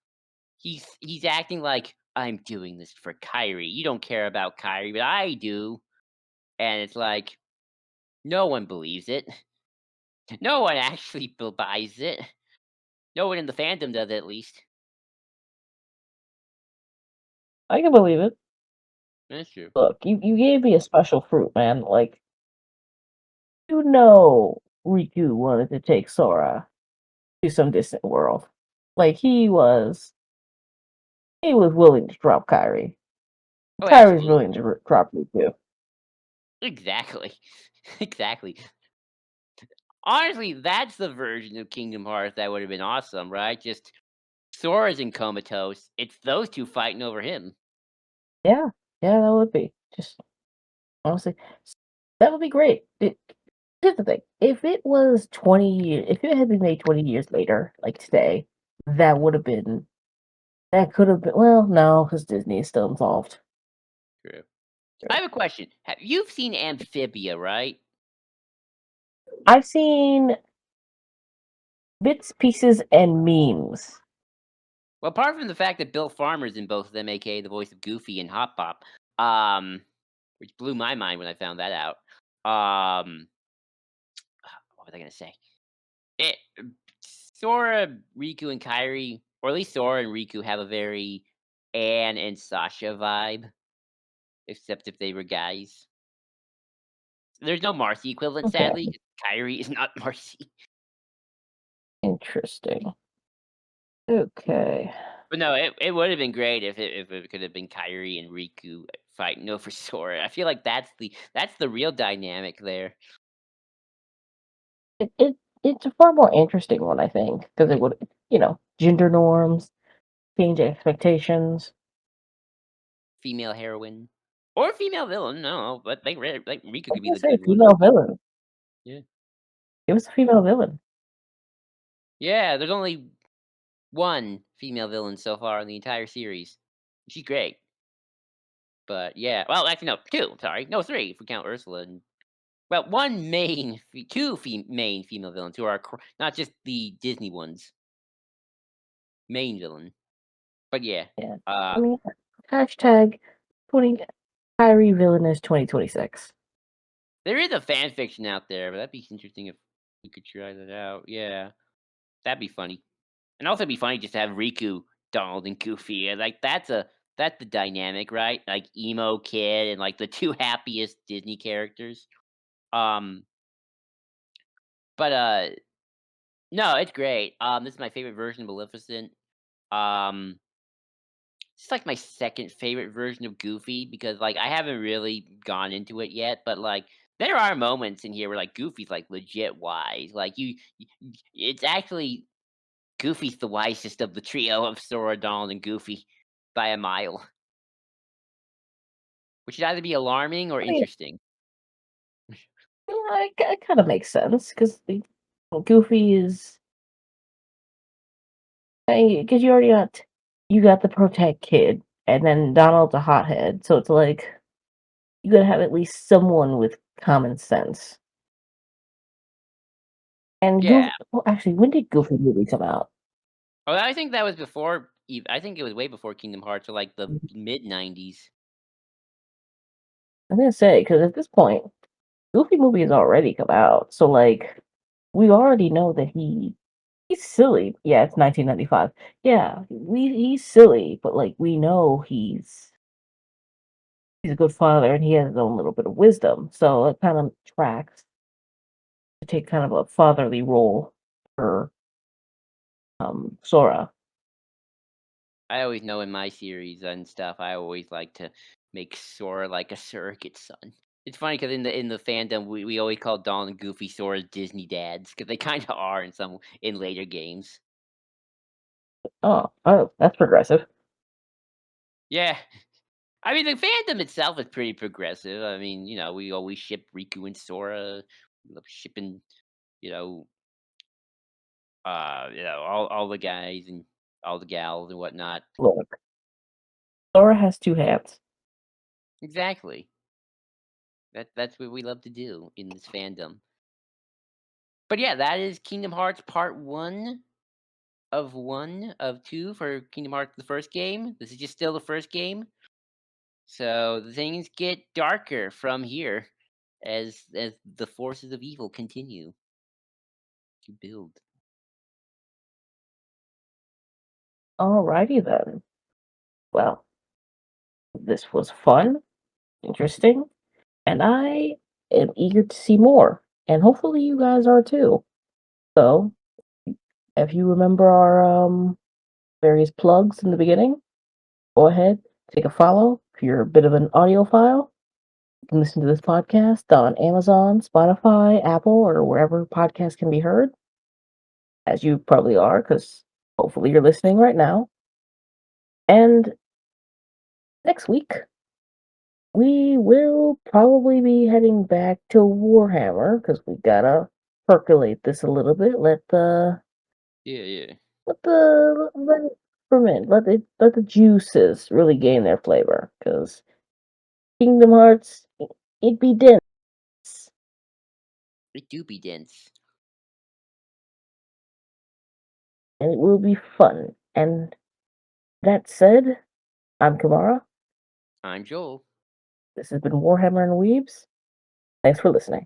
he's acting like, "I'm doing this for Kyrie. You don't care about Kyrie, but I do." And it's like, no one believes it. No one actually buys it. No one in the fandom does, at least. I can believe it. That's true. Look, you gave me a special fruit, man. Like, you know Riku wanted to take Sora to some distant world. Like, he was willing to drop Kyrie. Oh, Kyrie's absolutely. willing to drop Riku. Exactly. Exactly. Honestly, that's the version of Kingdom Hearts that would have been awesome, right? Just Sora's in comatose. It's those two fighting over him. Yeah, yeah, that would be. Just honestly, that would be great. Here's the thing: if it was 20 years, if it had been made 20 years later, like today, that would have been. That could have been. Well, no, because Disney is still involved. True. I have a question. You've seen Amphibia, right? I've seen bits, pieces, and memes. Well, apart from the fact that Bill Farmer's in both of them, aka the voice of Goofy and Hop Pop, um, which blew my mind when I found that out. Um, what was I gonna say? It Sora, Riku, and Kairi, or at least Sora and Riku, have a very Anne and Sasha vibe, except if they were guys. There's no Marcy equivalent, Okay, sadly. Kairi is not Marcy. interesting. Okay. But no, it would have been great if it could have been Kairi and Riku fighting over Sora. I feel like that's the real dynamic there. It's a far more interesting one, I think, because it would, gender norms, change expectations. Female heroine or female villain, no, but like I Riku was could be gonna the say good one. female villain. Yeah, It was a female villain. yeah. There's only one female villain so far in the entire series. She's great, but yeah. Well, actually, no, two. Sorry, no, three if we count Ursula. And well, one main, two main female villains who are not just the Disney ones. Main villain, but yeah. Yeah. Uh, I mean, hashtag putting Kyrie villainous 2026. there is a fan fiction out there, but that'd be interesting if we could try that out. Yeah, that'd be funny. And also it'd be funny just to have Riku, Donald, and Goofy. And like that's the dynamic, right? Like emo kid and like the two happiest Disney characters. Um, but no, it's great. This is my favorite version of Maleficent. Um, it's like my second favorite version of Goofy because like I haven't really gone into it yet, but like there are moments in here where like Goofy's like legit wise. Like it's actually Goofy's the wisest of the trio of Sora, Donald, and Goofy by a mile, which should either be alarming or I mean, interesting. yeah, it kind of makes sense because Goofy is because you got the protect kid, and then Donald's a hothead, so it's like you gotta have at least someone with common sense. And Yeah. Goofy, well, actually, when did Goofy movie come out? Oh, I think that was before I think it was way before Kingdom Hearts, or, like, the mid-90s. I'm gonna say because at this point, Goofy movie has already come out, so like we already know that he's silly. Yeah, it's 1995. Yeah, he's silly, but like we know he's a good father and he has his own little bit of wisdom. So it kind of tracks to take kind of a fatherly role for Sora. I always know in my series and stuff, I always like to make Sora like a surrogate son. It's funny because in the fandom, we always call Donald and Goofy Sora's Disney dads because they kind of are in later games. Oh, that's progressive. Yeah, I mean the fandom itself is pretty progressive. I mean, we always ship Riku and Sora, we love shipping, you know, all the guys and all the gals and whatnot. Look, Sora has two hands. Exactly. That's what we love to do in this fandom. But yeah, that is Kingdom Hearts Part 1 of 2 for Kingdom Hearts, the first game. This is just still the first game. So the things get darker from here as the forces of evil continue to build. Alrighty then. Well, this was fun, interesting, and I am eager to see more. And hopefully you guys are too. So, if you remember our various plugs in the beginning, go ahead, take a follow. If you're a bit of an audiophile, you can listen to this podcast on Amazon, Spotify, Apple, or wherever podcasts can be heard, as you probably are, because hopefully you're listening right now. And next week, we will probably be heading back to Warhammer because we gotta percolate this a little bit. Yeah, yeah. Let it ferment. Let the juices really gain their flavor. Because Kingdom Hearts, it be dense It do be dense. and it will be fun. And that said, I'm Kimara. I'm Joel. This has been Warhammer and Weebs. Thanks for listening.